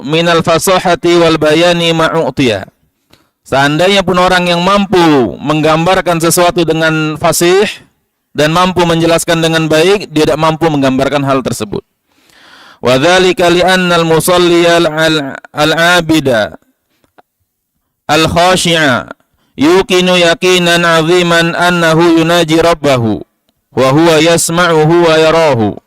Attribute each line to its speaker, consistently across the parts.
Speaker 1: minal fasahati wal bayani ma'utiya. Seandainya pun orang yang mampu menggambarkan sesuatu dengan fasih dan mampu menjelaskan dengan baik, dia tidak mampu menggambarkan hal tersebut. Wa dzalika li'anna al-musalli al-'abida al-khashi'a yuqinu yaqinan 'aziman annahu yunaji rabbahu wa huwa yasma'uhu wa yarahu.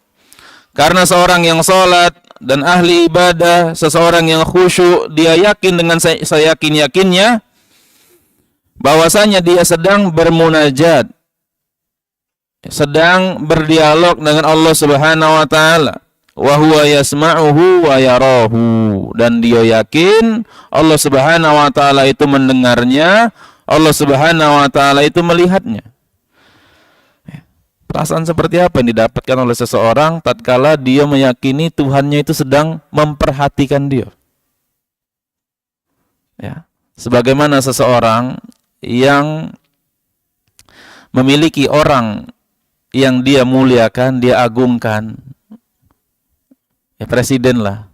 Speaker 1: Karena seorang yang salat dan ahli ibadah, seseorang yang khusyuk, dia yakin dengan seyakin-yakinnya bahwasanya dia sedang bermunajat, sedang berdialog dengan Allah Subhanahu wa taala. Wa huwa yasma'uhu wa yarahu, dan dia yakin Allah Subhanahu wa taala itu mendengarnya, Allah Subhanahu wa taala itu melihatnya. Perasaan seperti apa yang didapatkan oleh seseorang tatkala dia meyakini Tuhannya itu sedang memperhatikan dia? Ya, sebagaimana seseorang yang memiliki orang yang dia muliakan, dia agungkan, ya presiden lah.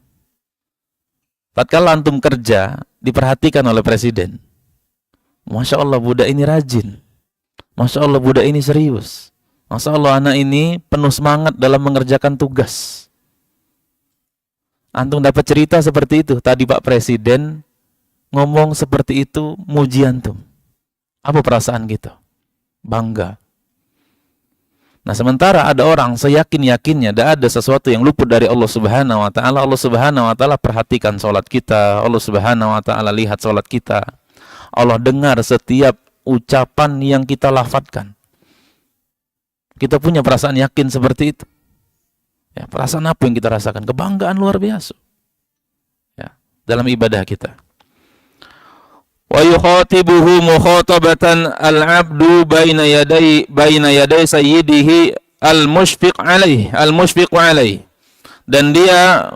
Speaker 1: Tatkala antum kerja, diperhatikan oleh presiden. Masya Allah budak ini rajin. Masya Allah budak ini serius. Masya Allah anak ini penuh semangat dalam mengerjakan tugas. Antum dapat cerita seperti itu. Tadi Pak Presiden ngomong seperti itu, muji antum. Apa perasaan kita? Bangga. Nah, sementara ada orang seyakin-yakinnya tidak ada sesuatu yang luput dari Allah Subhanahu wa taala. Allah Subhanahu wa taala perhatikan salat kita, Allah Subhanahu wa taala lihat salat kita. Allah dengar setiap ucapan yang kita lafadzkan. Kita punya perasaan yakin seperti itu. Ya, perasaan apa yang kita rasakan? Kebanggaan luar biasa. Ya, dalam ibadah kita. Wa yukhatibuhu mukhatabatan al-'abdu baina yaday sayyidihi al-mushfiq 'alaihi. Dan dia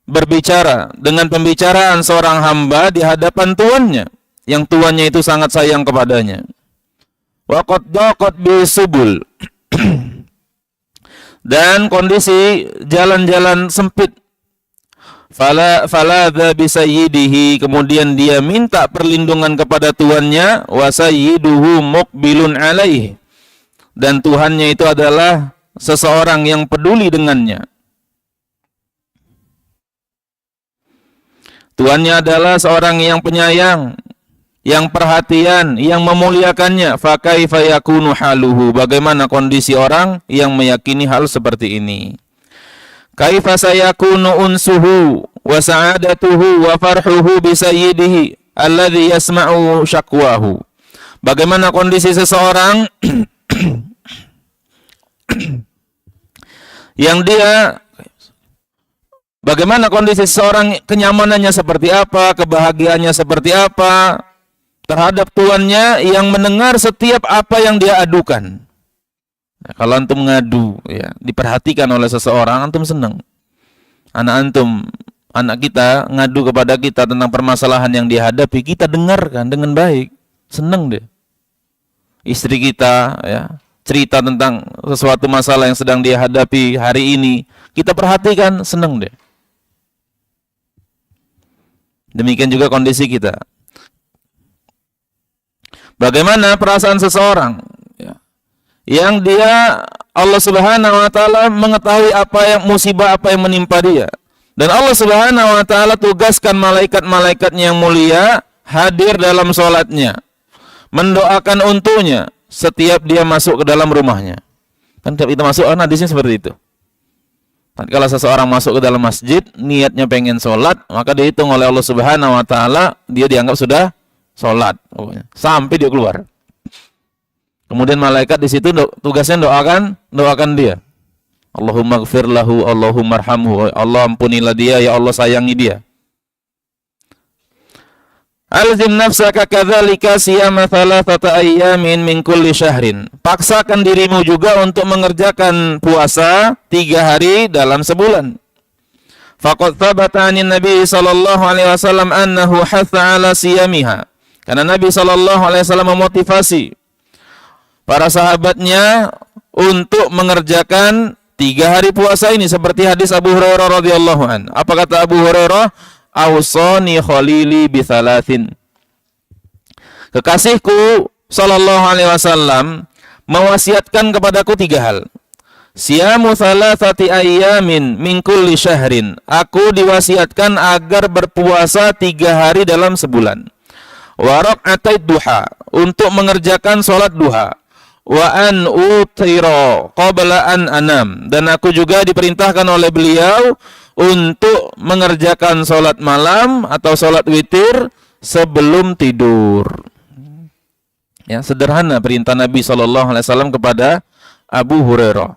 Speaker 1: berbicara dengan pembicaraan seorang hamba di hadapan tuannya, yang tuannya itu sangat sayang kepadanya. Wa qad daqat bisubul. Dan kondisi jalan-jalan sempit. Faladha bisayyidihi, kemudian dia minta perlindungan kepada tuannya, wa sayyiduhu muqbilun alaihi, dan tuannya itu adalah seseorang yang peduli dengannya. Tuannya adalah seorang yang penyayang, yang perhatian, yang memuliakannya. Fa kaifa yakunu haluhu, bagaimana kondisi orang yang meyakini hal seperti ini? Kaifa sayakunu unsuhu wa sa'adatuhu wa farhuhu bi sayyidihi alladhi yasma'u syakwahu. Bagaimana kondisi seseorang yang dia, bagaimana kondisi seseorang, kenyamanannya seperti apa, kebahagiaannya seperti apa terhadap tuannya yang mendengar setiap apa yang dia adukan. Nah, kalau antum ngadu, ya, diperhatikan oleh seseorang, antum senang. Anak kita ngadu kepada kita tentang permasalahan yang dihadapi, kita dengarkan dengan baik, senang deh. Istri kita, ya, cerita tentang sesuatu masalah yang sedang dia hadapi hari ini, kita perhatikan, senang deh. Demikian juga kondisi kita. Bagaimana perasaan seseorang yang dia, Allah Subhanahu wa taala mengetahui apa yang musibah, apa yang menimpa dia, dan Allah Subhanahu wa taala tugaskan malaikat-malaikatnya yang mulia hadir dalam salatnya, mendoakan untuknya setiap dia masuk ke dalam rumahnya. Kan setiap kita masuk, hadisnya seperti itu. Kalau seseorang masuk ke dalam masjid, niatnya pengen salat, maka dihitung oleh Allah Subhanahu wa taala, dia dianggap sudah salat sampai dia keluar. Kemudian malaikat di situ tugasnya doakan dia. Allahumma ighfir lahu, Allahumma arhamhu, Allah ampunilah dia, ya Allah sayangi dia. Alzim nafsaka kadzalika siyama thalathata ayyamin min kulli syahrin. Paksakan dirimu juga untuk mengerjakan puasa 3 hari dalam sebulan. Faqad thabata 'anin Nabi sallallahu alaihi wasallam annahu hatha 'ala siyamiha. Karena Nabi sallallahu alaihi wasallam memotivasi para sahabatnya untuk mengerjakan 3 hari puasa ini seperti hadis Abu Hurairah radhiyallahu an. Apa kata Abu Hurairah? Awsani khalili bi thalathin. Kekasihku sallallahu alaihi wasallam mewasiatkan kepadaku 3 hal. Siyamu thalathati ayyamin min kulli syahrin. Aku diwasiatkan agar berpuasa 3 hari dalam sebulan. Wa raq'atai duha, untuk mengerjakan salat duha. Wa an utira qabla an anam, dan aku juga diperintahkan oleh beliau untuk mengerjakan salat malam atau salat witir sebelum tidur. Ya, sederhana perintah Nabi SAW kepada Abu Hurairah.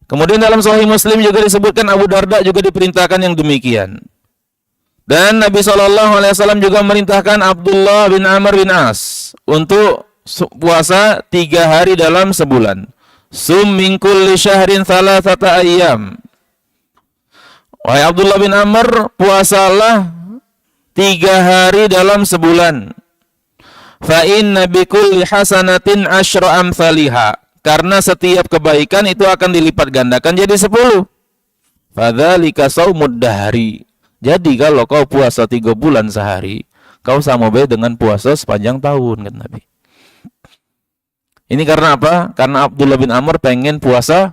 Speaker 1: Kemudian dalam Sahih Muslim juga disebutkan Abu Darda juga diperintahkan yang demikian. Dan Nabi SAW juga memerintahkan Abdullah bin Amr bin As untuk puasa 3 hari dalam sebulan. Sum min kulli syahrin thalathata ayyam. Wahai Abdullah bin Amr, puasalah 3 hari dalam sebulan. Fa inna bi kulli hasanatin asyra amsalihha. Karena setiap kebaikan itu akan dilipat gandakan jadi 10. Fadzalika shaumud dahri. Jadi kalau kau puasa 3 bulan sehari, kau sama baik dengan puasa sepanjang tahun, kata Nabi. Ini karena apa? Karena Abdullah bin Amr pengen puasa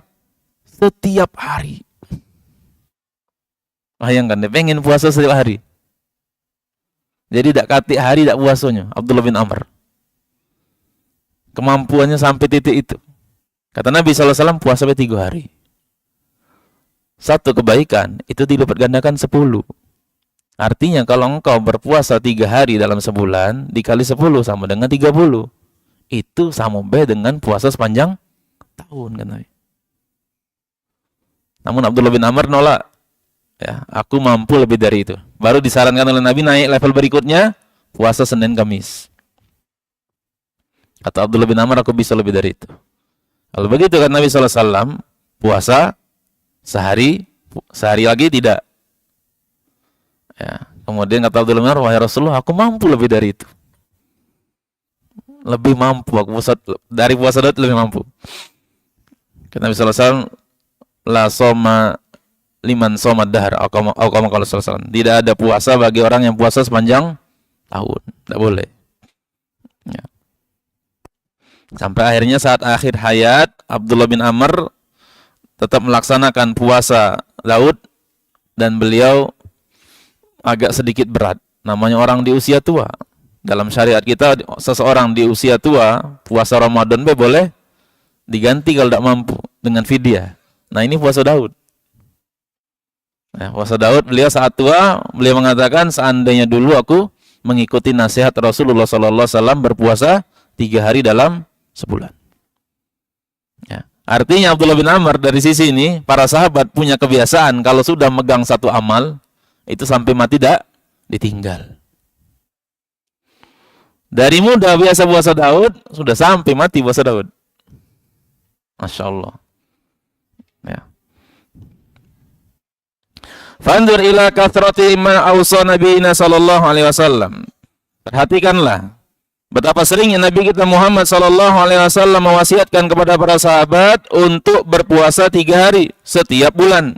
Speaker 1: setiap hari. Bayangkan, dia pengen puasa setiap hari. Jadi tidak katik hari tidak puasanya Abdullah bin Amr. Kemampuannya sampai titik itu. Kata Nabi SAW, puasa sampai 3 hari. Satu kebaikan itu dilipat gandakan 10. Artinya kalau engkau berpuasa 3 hari dalam sebulan, dikali 10 sama dengan 30. Itu sama dengan puasa sepanjang tahun, kan Nabi. Namun Abdullah bin Amr nolak. Ya, aku mampu lebih dari itu. Baru disarankan oleh Nabi naik level berikutnya, puasa Senin Kamis. Kata Abdullah bin Amr, aku bisa lebih dari itu. Kalau begitu kan Nabi SAW, puasa sehari lagi tidak. Ya, kemudian kata Abdullah bin Amr, wahai Rasulullah, aku mampu lebih dari itu. Lebih mampu, aku dari puasa Daud lebih mampu. Kata Nabi SAW, la soma liman soma dahar, kalau SAW. Tidak ada puasa bagi orang yang puasa sepanjang tahun. Tidak boleh. Ya. Sampai akhirnya saat akhir hayat, Abdullah bin Amr tetap melaksanakan puasa Daud, dan beliau agak sedikit berat. Namanya orang di usia tua. Dalam syariat kita, seseorang di usia tua, puasa Ramadan boleh diganti kalau tidak mampu dengan fidyah. Nah, ini puasa Daud. Nah, puasa Daud, beliau saat tua, beliau mengatakan, seandainya dulu aku mengikuti nasihat Rasulullah SAW berpuasa 3 hari dalam sebulan. Ya. Artinya Abdullah bin Amr dari sisi ini, para sahabat punya kebiasaan kalau sudah megang satu amal, itu sampai mati tidak ditinggal. Dari muda biasa puasa Daud, sudah sampai mati puasa Daud. Masya Allah. Ya. Fandur ila kathrati ma awsa nabiyina sallallahu alaihi wasallam. Perhatikanlah betapa seringnya Nabi kita Muhammad sallallahu alaihi wasallam mewasiatkan kepada para sahabat untuk berpuasa 3 hari setiap bulan.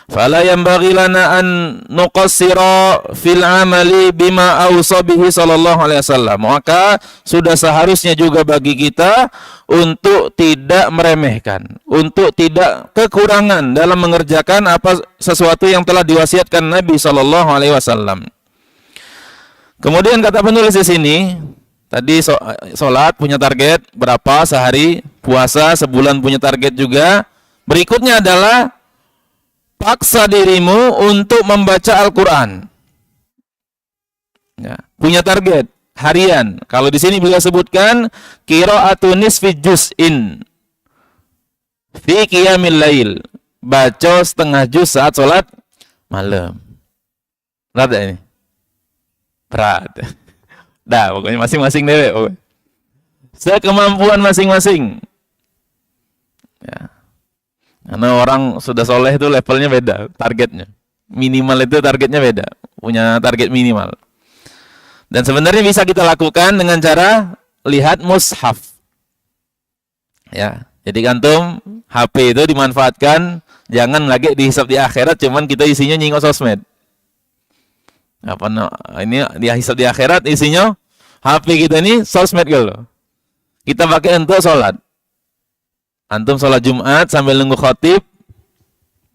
Speaker 1: Fala yanbaghi lana an nuqassira fil amali bima awsa bihi sallallahu alaihi wasallam. Maka sudah seharusnya juga bagi kita untuk tidak meremehkan, untuk tidak kekurangan dalam mengerjakan sesuatu yang telah diwasiatkan Nabi sallallahu alaihi wasallam. Kemudian kata penulis di sini, tadi sholat punya target berapa sehari, puasa sebulan punya target juga. Berikutnya adalah paksa dirimu untuk membaca Al-Quran. Ya, punya target harian. Kalau di sini beliau sebutkan qira'atu nisfi juz'in fi qiyamil lail. Baca setengah juz saat sholat malam. Berat ini? Berat. Dah, pokoknya masing-masing deh. Sekemampuan masing-masing. Ya. Karena orang sudah soleh itu levelnya beda, targetnya. Minimal itu targetnya beda, punya target minimal. Dan sebenarnya bisa kita lakukan dengan cara lihat mushaf. Ya, Jadi antum HP itu dimanfaatkan jangan lagi dihisap di akhirat, cuman kita isinya nyingok sosmed. Ini dihisap di akhirat isinya HP kita ini sosmed gitu. Kita pakai untuk sholat. Antum sholat Jumat sambil nunggu khotib,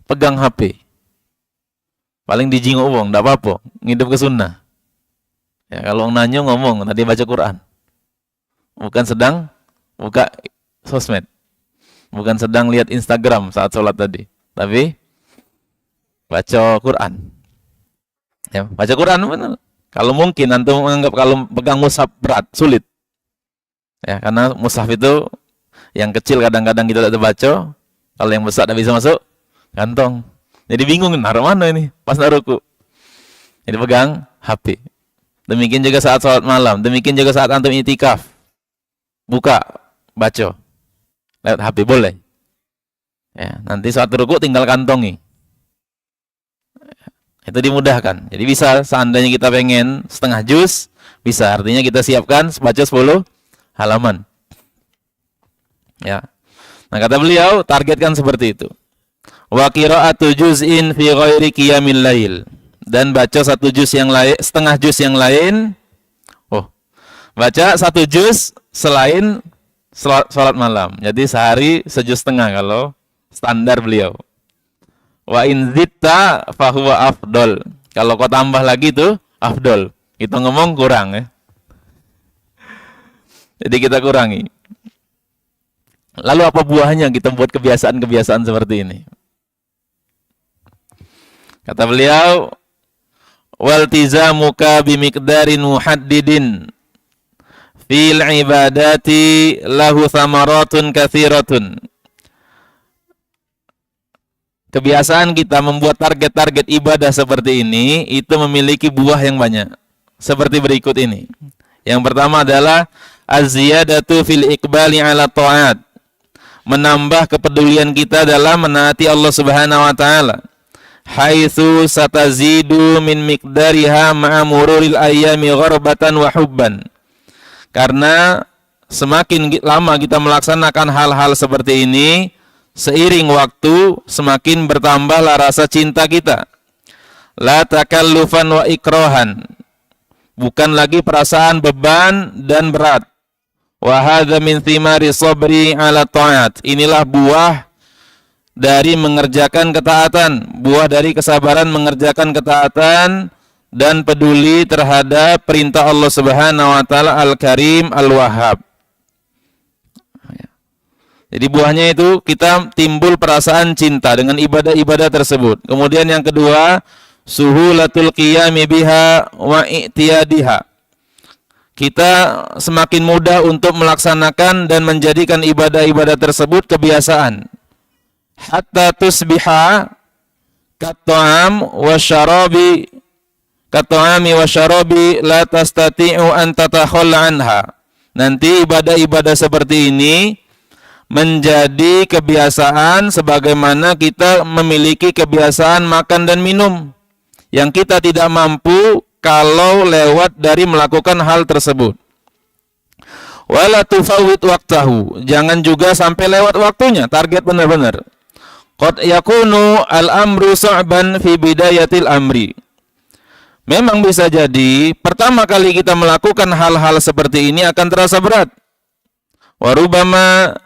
Speaker 1: pegang HP. Paling dijingok uang, enggak apa-apa, ngidup ke sunnah. Ya, kalau nanya ngomong, tadi baca Quran. Bukan sedang buka sosmed. Bukan sedang lihat Instagram saat sholat tadi. Tapi baca Quran. Ya, baca Quran benar. Kalau mungkin antum menganggap kalau pegang mushaf berat, sulit. Ya, karena mushaf itu yang kecil kadang-kadang kita tidak baca, kalau yang besar tidak bisa masuk kantong. Jadi bingung naruh mana ini pas naruhku. Jadi pegang HP. Demikian juga saat sholat malam, demikian juga saat antum itikaf. Buka, baca. Lewat HP boleh. Ya, nanti saat ruku tinggal kantongi. Itu dimudahkan. Jadi bisa seandainya kita pengen setengah juz, bisa. Artinya kita siapkan baca 10 halaman. Ya. Nah, kata beliau, targetkan seperti itu. Wa qira'atu juz'in fi ghairi qiyamil lail. Dan baca satu juz yang lain, setengah juz yang lain. Baca satu juz selain salat malam. Jadi sehari sejuz setengah kalau standar beliau. Wa in zitta fahuwa afdol. Kalau kau tambah lagi tuh afdol. Kita ngomong kurang ya. Jadi kita kurangi. Lalu apa buahnya kita buat kebiasaan-kebiasaan seperti ini? Kata beliau, waltizamuka bimiqdarin muhaddidin fil ibadati lahu thamaratun katsiratun. Kebiasaan kita membuat target-target ibadah seperti ini itu memiliki buah yang banyak. Seperti berikut ini. Yang pertama adalah az-ziyadatu fil iqbali ala ta'at. Menambah kepedulian kita dalam menaati Allah Subhanahu wa taala. Haitsu satazidu min miqdariha ma'a mururil ayyami gharbatan wa hubban. Karena semakin lama kita melaksanakan hal-hal seperti ini, seiring waktu semakin bertambahlah rasa cinta kita. La takallufan wa ikrahan. Bukan lagi perasaan beban dan berat. Wa hadza min thimari sabri ala ta'at. Inilah buah dari mengerjakan ketaatan, buah dari kesabaran mengerjakan ketaatan dan peduli terhadap perintah Allah Subhanahu wa taala Al-Karim Al-Wahhab. Jadi buahnya itu kita timbul perasaan cinta dengan ibadah-ibadah tersebut. Kemudian yang kedua, suhulatul qiyami biha wa i'tiyadiha. Kita semakin mudah untuk melaksanakan dan menjadikan ibadah-ibadah tersebut kebiasaan. Hatta tusbiha kat'am wa syarabi kat'ami wa syarabi la tastati'u an tatakhalla anha. Nanti ibadah-ibadah seperti ini menjadi kebiasaan sebagaimana kita memiliki kebiasaan makan dan minum yang kita tidak mampu kalau lewat dari melakukan hal tersebut. Wala tufawwid waqtahu, jangan juga sampai lewat waktunya, target benar-benar. Qad yakunu al-amru sa'ban fi bidayatil amri. Memang bisa jadi pertama kali kita melakukan hal-hal seperti ini akan terasa berat. Wa rubama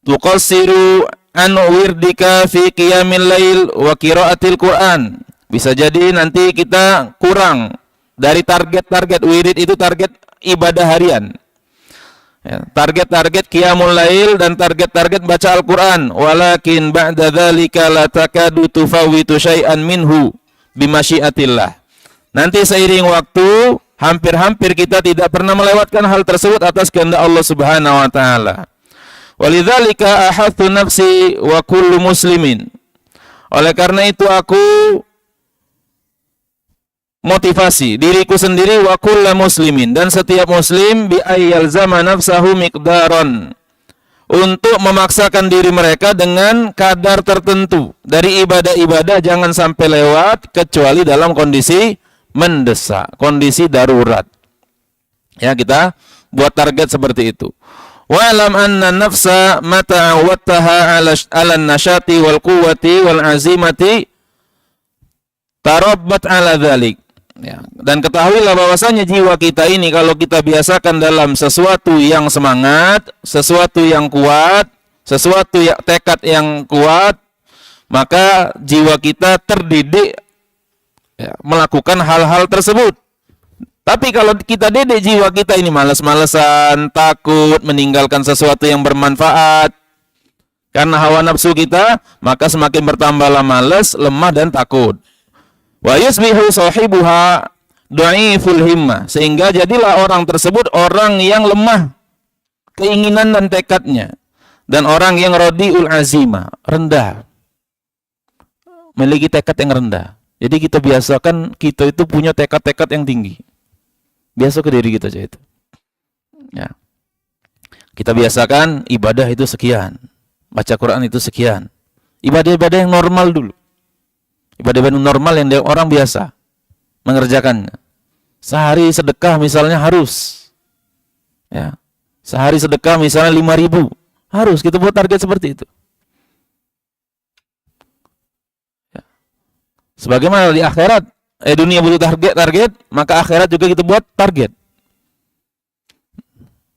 Speaker 1: tuqassiru an wirdika fi qiyamil lail wa qiraatil Qur'an. Bisa jadi nanti kita kurang dari target-target wirid itu target ibadah harian. Ya, target-target qiyamul lail dan target-target baca Al-Qur'an. Walakin ba'da dzalika la takadu tufawwitu syai'an minhu bimasyiatillah. Nanti seiring waktu hampir-hampir kita tidak pernah melewatkan hal tersebut atas kehendak Allah Subhanahu wa taala. Walidzalika ahathu nafsi wa kullu muslimin. Oleh karena itu aku motivasi diriku sendiri wa kullu muslimin dan setiap muslim bi ayyal zaman nafsahu miqdaran untuk memaksakan diri mereka dengan kadar tertentu dari ibadah-ibadah jangan sampai lewat kecuali dalam kondisi mendesak, kondisi darurat. Ya, kita buat target seperti itu. Wa'lam anna nafsa mata awwattaha 'ala an-nashati wal quwwati wal 'azimati tarabbat 'ala dzalik. Ya, dan ketahuilah bahwasanya jiwa kita ini kalau kita biasakan dalam sesuatu yang semangat, sesuatu yang kuat, sesuatu yang tekad yang kuat, maka jiwa kita terdidik ya, melakukan hal-hal tersebut. Tapi kalau kita didik jiwa kita ini malas-malesan, takut meninggalkan sesuatu yang bermanfaat karena hawa nafsu kita, maka semakin bertambahlah malas, lemah dan takut. Wa yusbihu sahibuha dhaiful himmah, sehingga jadilah orang tersebut orang yang lemah keinginan dan tekadnya, dan orang yang radiul azimah, rendah, memiliki tekad yang rendah. Jadi kita biasakan kita itu punya tekad-tekad yang tinggi. Biasa ke diri kita aja itu. Ya. Kita biasakan ibadah itu sekian, baca Quran itu sekian. Ibadah-ibadah yang normal dulu. Ibadah-ibadah normal yang orang biasa mengerjakannya. Sehari sedekah misalnya harus. Ya. Sehari sedekah misalnya 5.000. Harus kita buat target seperti itu. Ya. Sebagaimana di akhirat, dunia butuh target, maka akhirat juga kita buat target.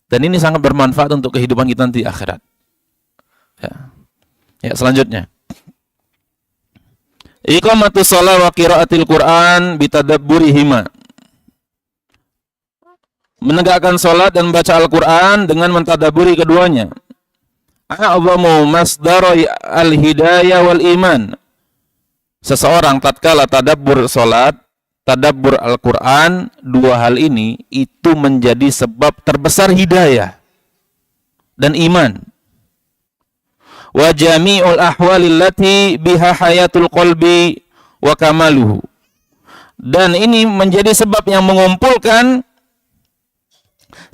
Speaker 1: Dan ini sangat bermanfaat untuk kehidupan kita nanti akhirat. Ya, selanjutnya. Iqamatus shalah wa qiraatil Qur'an bitadabburihima. Menegakkan salat dan membaca Al-Qur'an dengan mentadaburi keduanya. A'zamu masdar al-hidayah wal iman. Seseorang tatkala tadabbur salat, tadabbur Al-Qur'an, dua hal ini itu menjadi sebab terbesar hidayah dan iman. Wa jami'ul ahwalil lati biha hayatul qalbi wa kamaluhu. Dan ini menjadi sebab yang mengumpulkan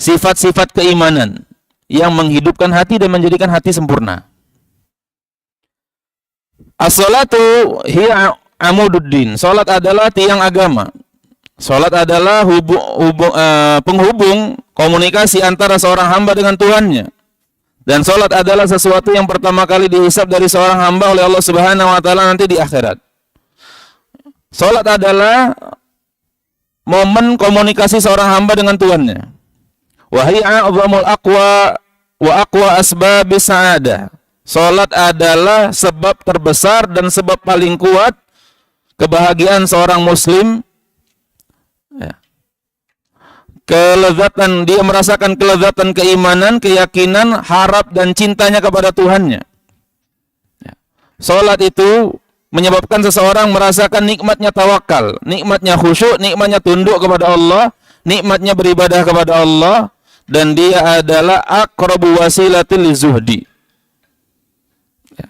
Speaker 1: sifat-sifat keimanan yang menghidupkan hati dan menjadikan hati sempurna. As-salatu hiya amududdin. Salat adalah tiang agama. Salat adalah penghubung komunikasi antara seorang hamba dengan Tuhannya. Dan salat adalah sesuatu yang pertama kali dihisab dari seorang hamba oleh Allah Subhanahu wa taala nanti di akhirat. Salat adalah momen komunikasi seorang hamba dengan Tuhannya. Wa hiya a'zamul aqwa wa aqwa asbabis sa'adah. Salat adalah sebab terbesar dan sebab paling kuat kebahagiaan seorang muslim. Ya. Kelezatan, dia merasakan kelezatan keimanan, keyakinan, harap dan cintanya kepada Tuhannya. Ya. Salat itu menyebabkan seseorang merasakan nikmatnya tawakal, nikmatnya khusyuk, nikmatnya tunduk kepada Allah, nikmatnya beribadah kepada Allah, dan dia adalah aqrabu wasilatil zuhdi. Ya.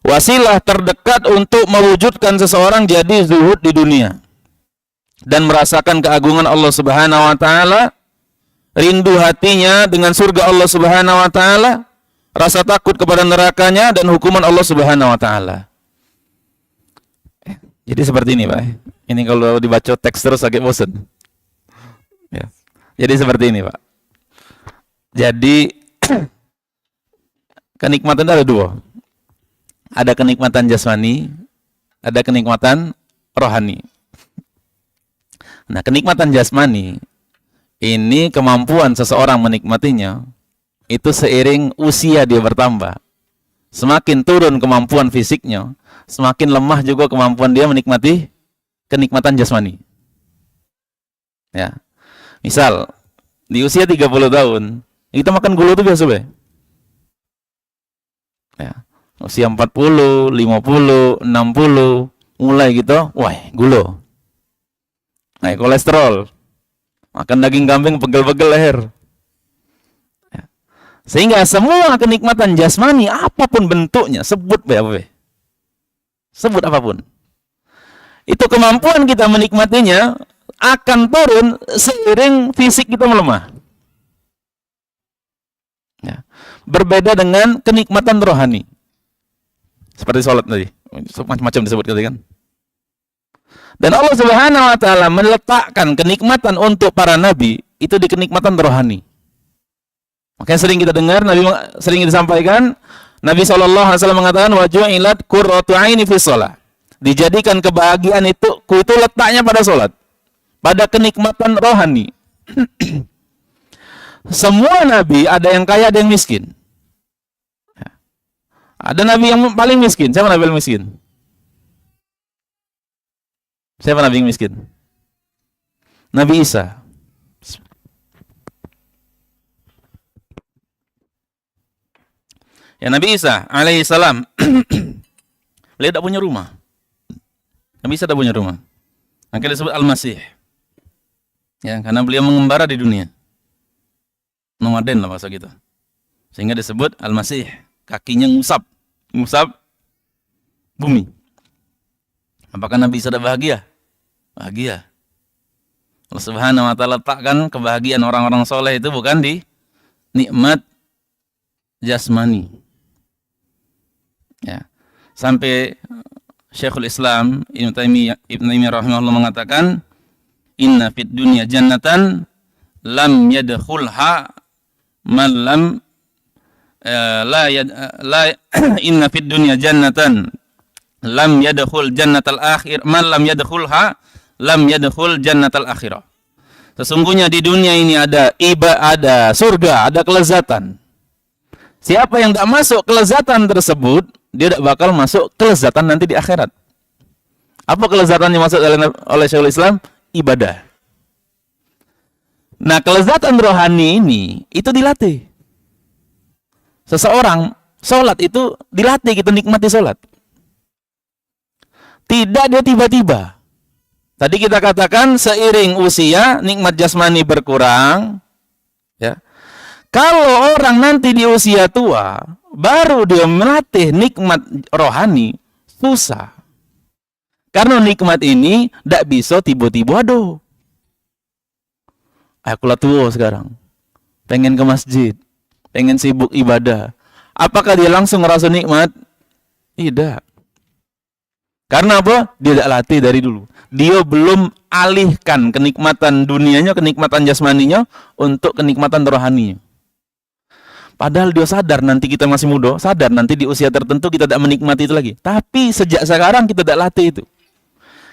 Speaker 1: Wasilah terdekat untuk mewujudkan seseorang jadi zuhud di dunia dan merasakan keagungan Allah Subhanahu wa taala, rindu hatinya dengan surga Allah Subhanahu wa taala, rasa takut kepada nerakanya dan hukuman Allah Subhanahu wa taala. Jadi seperti ini, Pak. Ini kalau dibaca teks terus agak bosan. Ya. Jadi seperti ini, Pak. Jadi kenikmatan ada dua. Ada kenikmatan jasmani, ada kenikmatan rohani. Nah, kenikmatan jasmani ini kemampuan seseorang menikmatinya itu seiring usia dia bertambah. Semakin turun kemampuan fisiknya, semakin lemah juga kemampuan dia menikmati kenikmatan jasmani. Ya. Misal, di usia 30 tahun, kita makan gula itu biasa, Be. Ya. Usia 40, 50, 60, mulai gitu, wah, gula. Naik kolesterol, makan daging kambing pegel-pegel leher. Ya. Sehingga semua kenikmatan jasmani apapun bentuknya, sebut apa? Sebut apapun. Itu kemampuan kita menikmatinya akan turun seiring fisik kita melemah. Ya. Berbeda dengan kenikmatan rohani. Seperti sholat tadi, macam-macam disebut tadi kan. Dan Allah Subhanahu wa taala meletakkan kenikmatan untuk para nabi itu di kenikmatan rohani. Makanya sering kita dengar, sering disampaikan, Nabi SAW mengatakan, wa ju'ilat qurratu aini fi shalah. Dijadikan kebahagiaan itu letaknya pada salat, pada kenikmatan rohani. Semua nabi ada yang kaya, ada yang miskin. Ada nabi yang paling miskin. Siapa nabi yang miskin? Siapa nabi yang miskin? Nabi Isa. Ya, Nabi Isa alaihi salam. Beliau tidak punya rumah. Nabi Isa tidak punya rumah. Makanya disebut Al-Masih. Ya, karena beliau mengembara di dunia. Nomaden lah bahasa kita. Sehingga disebut Al-Masih. Kakinya ngusap bumi. Apakah Nabi Isa tidak bahagia? Bahagia. Allah Subhanahu wa ta'ala letakkan kebahagiaan orang-orang soleh itu bukan di nikmat jasmani. Ya. Sampai Syekhul Islam Ibnu Taimiyah rahimahullah mengatakan, inna fid dunya jannatan lam yadkhulha man lam inna fid dunya jannatan lam yadkhul jannatal akhir man lam yadkhulha lam yadkhul jannatal akhirah. Sesungguhnya di dunia ini ada surga, ada kelezatan. Siapa yang tidak masuk kelezatan tersebut, dia tidak bakal masuk kelezatan nanti di akhirat. Apa kelezatan yang masuk oleh Syekhul Islam? Ibadah. Nah, kelezatan rohani ini itu dilatih. Seseorang sholat itu dilatih, kita nikmati sholat. Tidak dia tiba-tiba. Tadi kita katakan seiring usia nikmat jasmani berkurang, ya. Kalau orang nanti di usia tua baru dia melatih nikmat rohani, susah. Karena nikmat ini tidak bisa tiba-tiba, aduh, aku lah tua sekarang, pengen ke masjid, pengen sibuk ibadah. Apakah dia langsung ngerasa nikmat? Tidak. Karena apa? Dia tidak latih dari dulu. Dia belum alihkan kenikmatan dunianya, kenikmatan jasmaninya untuk kenikmatan rohaninya. Padahal dia sadar nanti kita masih muda, sadar nanti di usia tertentu kita tidak menikmati itu lagi. Tapi sejak sekarang kita tidak latih itu.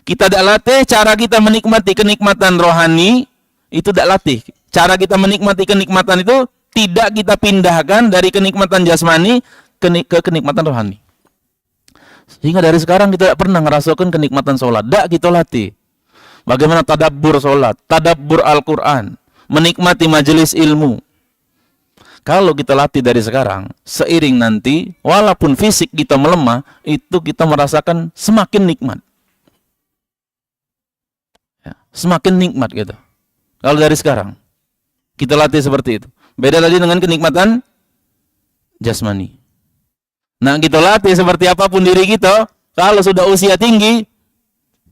Speaker 1: Kita tidak latih cara kita menikmati kenikmatan rohani, itu tidak latih. Cara kita menikmati kenikmatan itu tidak kita pindahkan dari kenikmatan jasmani ke kenikmatan rohani. Sehingga dari sekarang kita tidak pernah ngerasakan kenikmatan sholat. Tidak kita latih. Bagaimana tadabbur sholat, tadabbur Al-Quran, menikmati majelis ilmu. Kalau kita latih dari sekarang, seiring nanti, walaupun fisik kita melemah, itu kita merasakan semakin nikmat. Ya, semakin nikmat gitu. Kalau dari sekarang, kita latih seperti itu. Beda lagi dengan kenikmatan jasmani. Nah, kita latih seperti apapun diri kita, kalau sudah usia tinggi,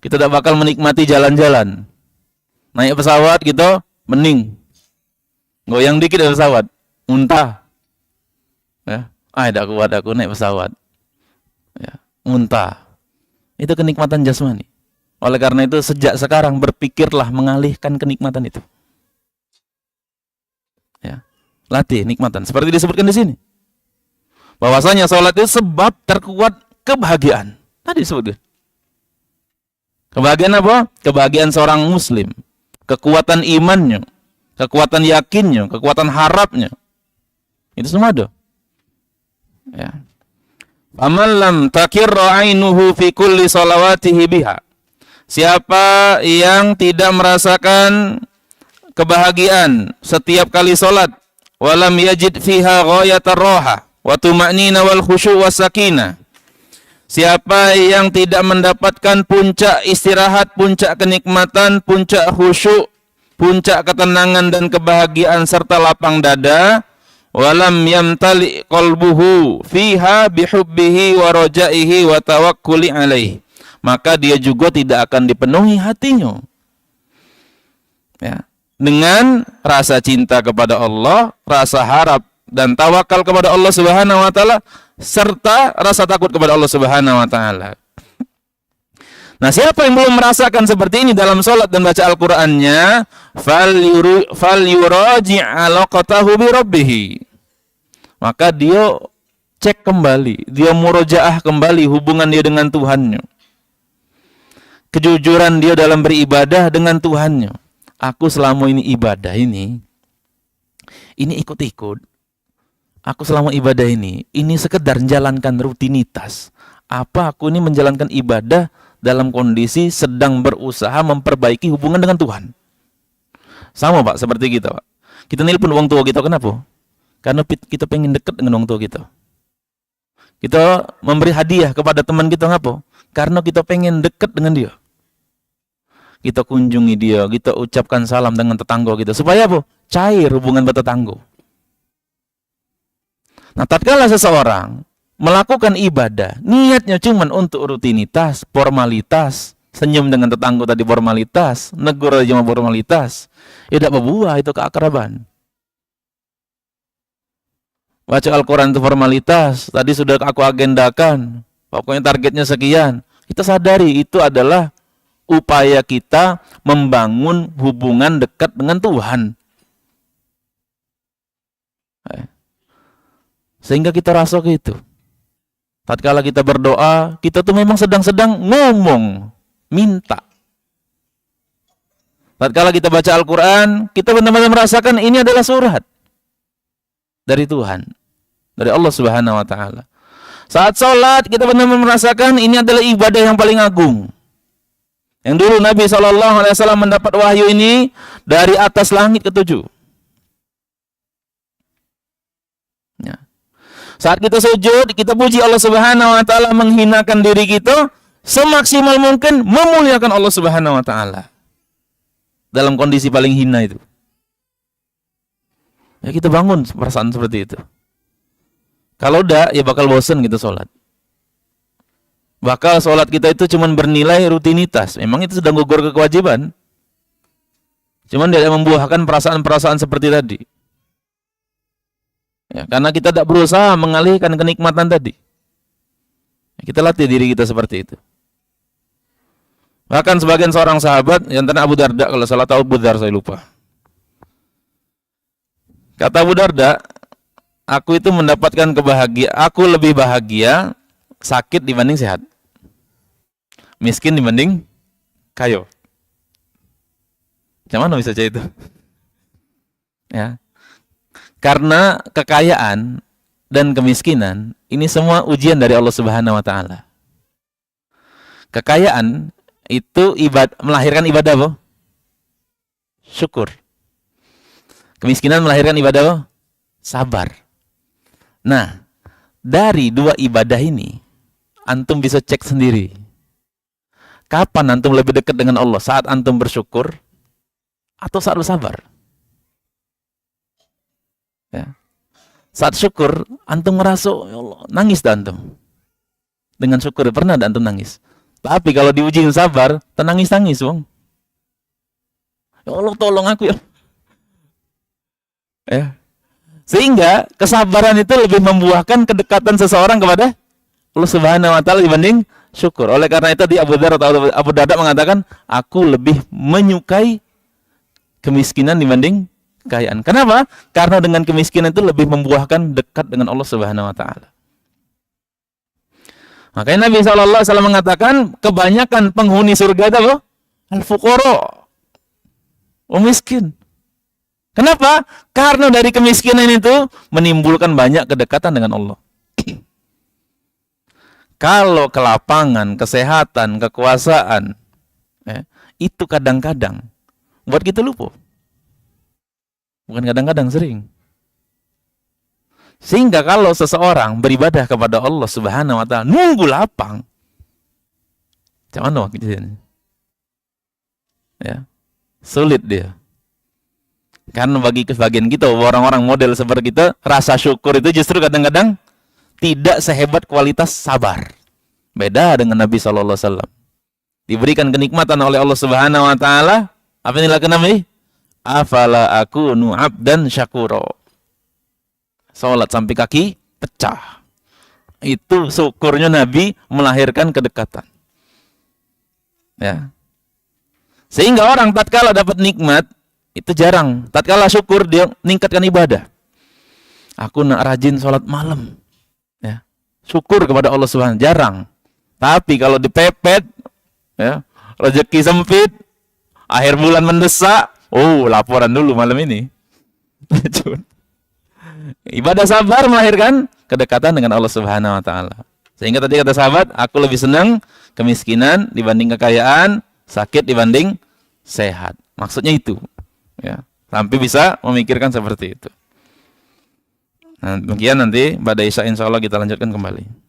Speaker 1: kita tidak bakal menikmati jalan-jalan. Naik pesawat kita, mending. Goyang dikit dari pesawat. Muntah, ya, tidak kuat aku naik pesawat, ya, muntah. Itu kenikmatan jasmani. Oleh karena itu sejak sekarang berpikirlah mengalihkan kenikmatan itu. Ya, latih nikmatan. Seperti disebutkan di sini, bahwasanya sholat itu sebab terkuat kebahagiaan. Tadi disebutkan. Kebahagiaan apa? Kebahagiaan seorang muslim, kekuatan imannya, kekuatan yakinnya, kekuatan harapnya. Itu semua ada. Ya. Faman lam takirra ainuhu fi kulli salawatihi biha. Siapa yang tidak merasakan kebahagiaan setiap kali salat, walam yajid fiha ghayatar raha wa tuma'nina wal khusyu' was sakinah. Siapa yang tidak mendapatkan puncak istirahat, puncak kenikmatan, puncak khusyuk, puncak ketenangan dan kebahagiaan serta lapang dada, walam yamtali qalbuhu fiha bihubbihi wa rajaihi wa tawakkuli alaihi, maka dia juga tidak akan dipenuhi hatinya, ya, dengan rasa cinta kepada Allah, rasa harap dan tawakal kepada Allah Subhanahu wa taala, serta rasa takut kepada Allah Subhanahu wa taala. Nah, siapa yang belum merasakan seperti ini dalam salat dan baca Al-Qur'annya, fal yuraji' alaqatahu bi rabbih. maka dia cek kembali, dia murojaah kembali hubungan dia dengan Tuhannya. Kejujuran dia dalam beribadah dengan Tuhannya. Aku selama ini ibadah ini ikut-ikut. Aku selama ibadah ini sekedar menjalankan rutinitas. Apa aku ini menjalankan ibadah dalam kondisi sedang berusaha memperbaiki hubungan dengan Tuhan? Sama Pak, seperti kita Pak. Kita nelpon orang tua kita, kenapa? Karena kita pengen dekat dengan orang tua kita. Kita memberi hadiah kepada teman kita, ngapa? Karena kita pengen dekat dengan dia. Kita kunjungi dia, kita ucapkan salam dengan tetangga kita. Supaya apa? Cair hubungan bertetangga. Nah, tatkala seseorang melakukan ibadah, niatnya cuma untuk rutinitas, formalitas, senyum dengan tetangga tadi formalitas, negur aja formalitas, ya tidak berbuah itu keakraban. Baca Al-Quran itu formalitas, tadi sudah aku agendakan, pokoknya targetnya sekian. Kita sadari itu adalah upaya kita membangun hubungan dekat dengan Tuhan. Sehingga kita rasa gitu. Tatkala kita berdoa, kita tuh memang sedang-sedang ngomong, minta. Tatkala kita baca Al-Quran, kita benar-benar merasakan ini adalah surat dari Tuhan, dari Allah Subhanahu wa Ta'ala. Saat sholat, kita benar-benar merasakan ini adalah ibadah yang paling agung. Yang dulu Nabi SAW mendapat wahyu ini dari atas langit ketujuh. Ya. Saat kita sujud, kita puji Allah Subhanahu wa Ta'ala, menghinakan diri kita semaksimal mungkin, memuliakan Allah Subhanahu wa Ta'ala dalam kondisi paling hina itu. Ya, kita bangun perasaan seperti itu. Kalau udah, ya bakal bosan kita sholat. Bakal sholat kita itu cuma bernilai rutinitas. Memang itu sudah gugur ke kewajiban. Cuman tidak membuahkan perasaan-perasaan seperti tadi. Ya, karena kita tidak berusaha mengalihkan kenikmatan tadi. Kita latih diri kita seperti itu. Bahkan sebagian seorang sahabat, yang antara Abu Darda, kalau salah tahu Abu Darda, saya lupa. Kata Abu Darda, aku itu mendapatkan kebahagiaan, aku lebih bahagia sakit dibanding sehat, miskin dibanding kaya. Macam mana bisa jadi itu? Ya. Karena kekayaan dan kemiskinan ini semua ujian dari Allah Subhanahu wa Ta'ala. Kekayaan itu melahirkan ibadah apa? Syukur. Kemiskinan melahirkan ibadah apa? Sabar. Nah, dari dua ibadah ini antum bisa cek sendiri. Kapan antum lebih dekat dengan Allah? Saat antum bersyukur atau saat bersabar? Ya. Saat syukur, antum merasa, ya Allah, nangis dah antum. Dengan syukur, pernah dah antum nangis. Tapi kalau diuji sabar, tenangis-nangis, wong. Ya Allah, tolong aku ya. Ya. Sehingga kesabaran itu lebih membuahkan kedekatan seseorang kepada Allah Subhanahu wa Ta'ala dibanding syukur. Oleh karena itu di Abu Darda mengatakan, aku lebih menyukai kemiskinan dibanding kekayaan. Kenapa? Karena dengan kemiskinan itu lebih membuahkan dekat dengan Allah Subhanahu wa Ta'ala. Makanya Nabi SAW mengatakan, kebanyakan penghuni surga itu apa? Al-fuqara, orang miskin. Kenapa? Karena dari kemiskinan itu menimbulkan banyak kedekatan dengan Allah. Kalau kelapangan, kesehatan, kekuasaan, itu kadang-kadang buat kita lupa. Bukan kadang-kadang, sering. Sehingga kalau seseorang beribadah kepada Allah Subhanahu wa Ta'ala, nunggu lapang. Macam mana waktu ya, sulit dia. Karena bagi sebagian kita, orang-orang model seperti kita, rasa syukur itu justru kadang-kadang tidak sehebat kualitas sabar. Beda dengan Nabi SAW. Diberikan kenikmatan oleh Allah Subhanahu wa Ta'ala, apa yang dilakukan Nabi? Afala akunu abdan syakuro. Salat sampai kaki pecah. Itu syukurnya Nabi melahirkan kedekatan. Ya. Sehingga orang tatkala dapat nikmat itu jarang. Tatkala syukur dia meningkatkan ibadah. Aku nak rajin sholat malam. Ya. Syukur kepada Allah Subhanahu, jarang. Tapi kalau dipepet, ya, rezeki sempit, akhir bulan mendesak, oh laporan dulu malam ini. Ibadah sabar melahirkan kedekatan dengan Allah Subhanahu wa taala. Sehingga tadi kata sahabat, aku lebih senang kemiskinan dibanding kekayaan, sakit dibanding sehat. Maksudnya itu, ya. Sampai bisa memikirkan seperti itu. Nah, demikian nanti pada Isya insya Allah kita lanjutkan kembali.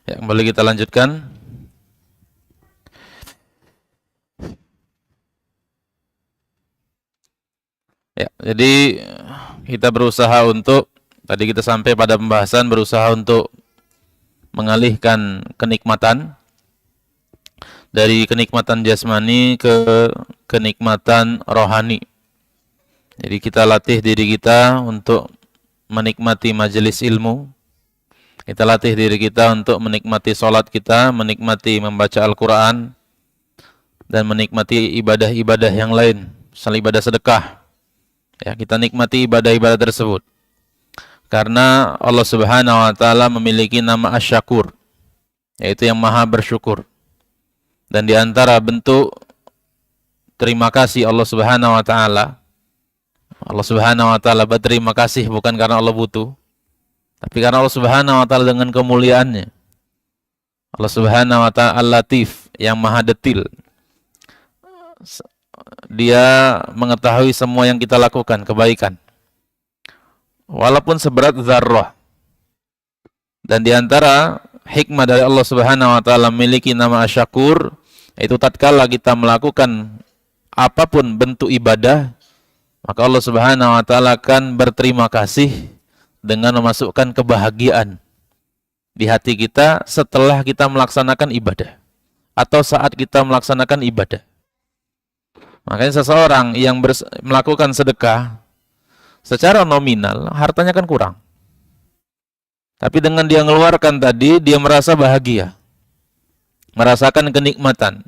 Speaker 1: Ya, kembali kita lanjutkan. Ya, jadi kita berusaha untuk, tadi kita sampai pada pembahasan berusaha untuk mengalihkan kenikmatan dari kenikmatan jasmani ke kenikmatan rohani. Jadi kita latih diri kita untuk menikmati majelis ilmu. Kita latih diri kita untuk menikmati sholat kita, menikmati membaca Al-Quran, dan menikmati ibadah-ibadah yang lain, misalnya ibadah sedekah. Ya, kita nikmati ibadah-ibadah tersebut. Karena Allah Subhanahu wa taala memiliki nama Asy-Syakur, yaitu yang Maha bersyukur. Dan di antara bentuk terima kasih Allah Subhanahu wa taala, Allah Subhanahu wa taala berterima kasih bukan karena Allah butuh, tapi karena Allah Subhanahu wa taala dengan kemuliaannya. Allah Subhanahu wa taala Al-Latif, yang Maha detil. Dia mengetahui semua yang kita lakukan, kebaikan, walaupun seberat zarrah. Dan di antara hikmah dari Allah Subhanahu wa taala memiliki nama Asy-Syakur, yaitu tatkala kita melakukan apapun bentuk ibadah, maka Allah Subhanahu wa taala akan berterima kasih dengan memasukkan kebahagiaan di hati kita setelah kita melaksanakan ibadah atau saat kita melaksanakan ibadah. Makanya seseorang yang melakukan sedekah secara nominal, hartanya kan kurang. Tapi dengan dia mengeluarkan tadi, dia merasa bahagia, merasakan kenikmatan.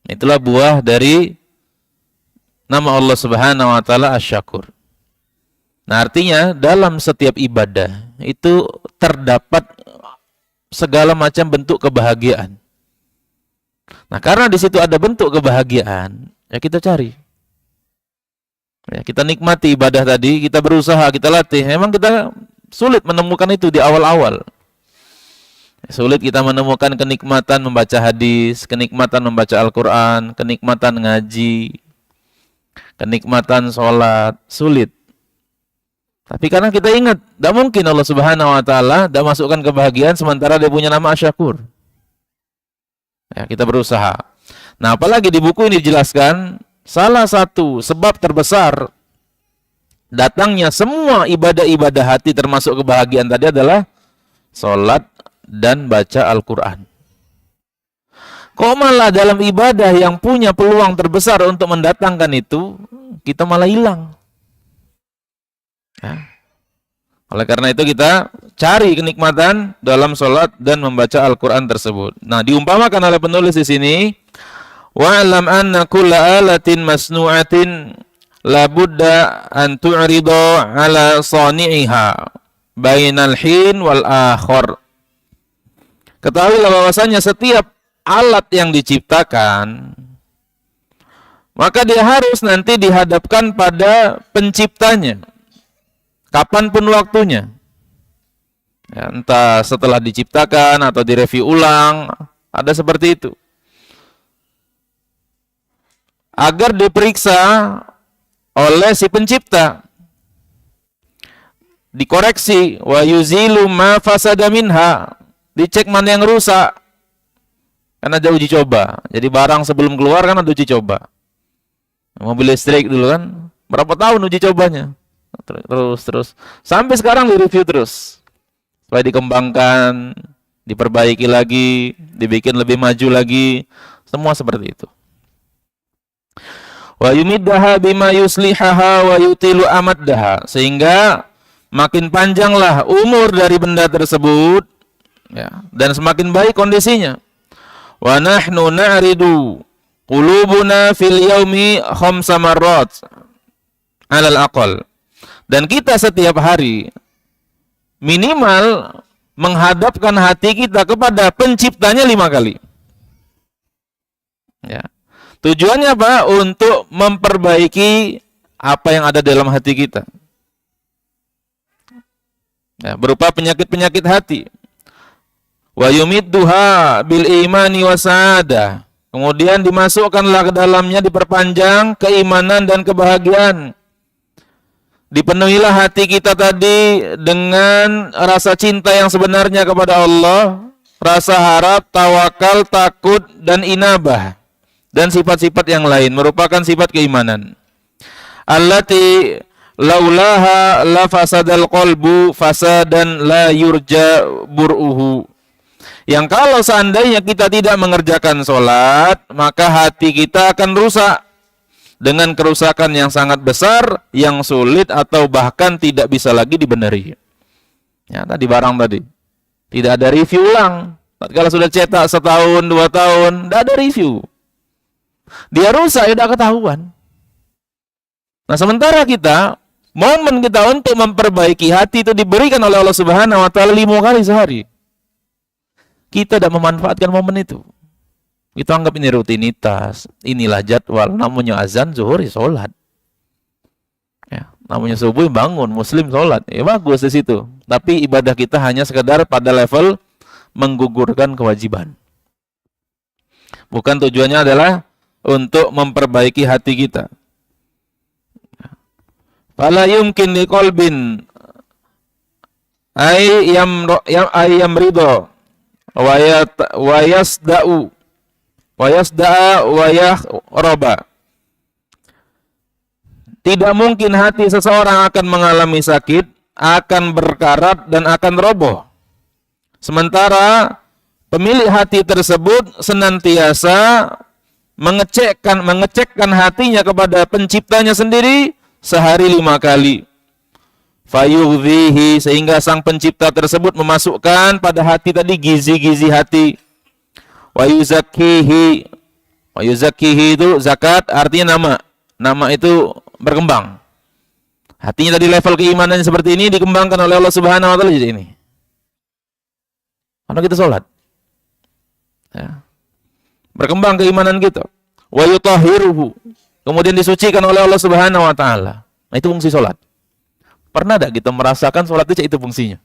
Speaker 1: Itulah buah dari nama Allah Subhanahu wa taala Asy-Syakur. Nah, artinya dalam setiap ibadah itu terdapat segala macam bentuk kebahagiaan. Nah, karena di situ ada bentuk kebahagiaan, ya kita cari. Ya, kita nikmati ibadah tadi, kita berusaha, kita latih. Memang kita sulit menemukan itu di awal-awal. Sulit kita menemukan kenikmatan membaca hadis, kenikmatan membaca Al-Quran, kenikmatan ngaji, kenikmatan sholat, sulit. Tapi karena kita ingat, tidak mungkin Allah Subhanahu wa taala tidak masukkan kebahagiaan sementara dia punya nama Asy-Syakur. Ya, kita berusaha. Nah, apalagi di buku ini dijelaskan, salah satu sebab terbesar datangnya semua ibadah-ibadah hati termasuk kebahagiaan tadi adalah sholat dan baca Al-Quran. Kok malah dalam ibadah yang punya peluang terbesar untuk mendatangkan itu, kita malah hilang. Ya. Oleh karena itu kita cari kenikmatan dalam sholat dan membaca Al-Quran tersebut. Nah, diumpamakan oleh penulis di sini, wa'lam anna kulla alatin masnu'atin labudda an tu'rida ala sani'iha bainal hin wal akhir. Ketahuilah bahwasanya setiap alat yang diciptakan, maka dia harus nanti dihadapkan pada penciptanya kapanpun waktunya. Ya, entah setelah diciptakan atau direview ulang, ada seperti itu. Agar diperiksa oleh si pencipta, dikoreksi, wa yuzilu ma fasada minha, dicek mana yang rusak. Karena ada uji coba. Jadi barang sebelum keluar kan ada uji coba. Mobil listrik dulu kan berapa tahun uji cobanya? Terus sampai sekarang di-review terus. Supaya dikembangkan, diperbaiki lagi, dibikin lebih maju lagi. Semua seperti itu. Wa yumiddaha bima yuslihaha wa yutilu amaddaha, sehingga makin panjanglah umur dari benda tersebut, ya, dan semakin baik kondisinya. Wa nahnu na'ridu qulubuna fil yaumi khamsa marrat 'alal aqal. Dan kita setiap hari minimal menghadapkan hati kita kepada penciptanya 5 kali. Ya. Tujuannya apa? Untuk memperbaiki apa yang ada dalam hati kita. Ya, berupa penyakit-penyakit hati. Wa yumidduha bil imani wa sa'adah. Kemudian dimasukkanlah ke dalamnya, diperpanjang keimanan dan kebahagiaan. Dipenuhilah hati kita tadi dengan rasa cinta yang sebenarnya kepada Allah, rasa harap, tawakal, takut, dan inabah. Dan sifat-sifat yang lain merupakan sifat keimanan. Allati laulaha la fasadal qalbu fasadan la yurja bur'uhu. Yang kalau seandainya kita tidak mengerjakan sholat, maka hati kita akan rusak dengan kerusakan yang sangat besar, yang sulit atau bahkan tidak bisa lagi dibenari. Ya, tadi barang tadi. Tidak ada review ulang. Kalau sudah cetak setahun, 2 tahun, tidak ada review. Dia rusak, ya udah ketahuan. Nah, sementara kita, momen kita untuk memperbaiki hati itu diberikan oleh Allah Subhanahu wa taala 5 kali sehari. Kita tidak memanfaatkan momen itu. Kita anggap ini rutinitas, inilah jadwal. Namanya azan zuhur ya sholat. Ya, namanya subuh bangun, muslim sholat. Ya bagus di situ. Tapi ibadah kita hanya sekedar pada level menggugurkan kewajiban. Bukan tujuannya adalah untuk memperbaiki hati kita. Fala yumkin liqalbin ayam ridho wa yasda'u wa yasda'a wa yahraba. Tidak mungkin hati seseorang akan mengalami sakit, akan berkarat dan akan roboh. Sementara pemilik hati tersebut senantiasa mengecekkan hatinya kepada penciptanya sendiri sehari 5 kali. Fayuhdhihi, sehingga sang pencipta tersebut memasukkan pada hati tadi gizi-gizi hati. Wa yuzakkihi. Wa yuzakkihi itu zakat, artinya nama. Nama itu berkembang. Hatinya tadi level keimanannya seperti ini dikembangkan oleh Allah Subhanahu wa taala jadi ini. Karena kita sholat. Ya. Berkembang keimanan kita. Wa yutahhiruhu. Kemudian disucikan oleh Allah Subhanahu wa taala. Nah, itu fungsi sholat. Pernah tidak kita merasakan sholat itu fungsinya?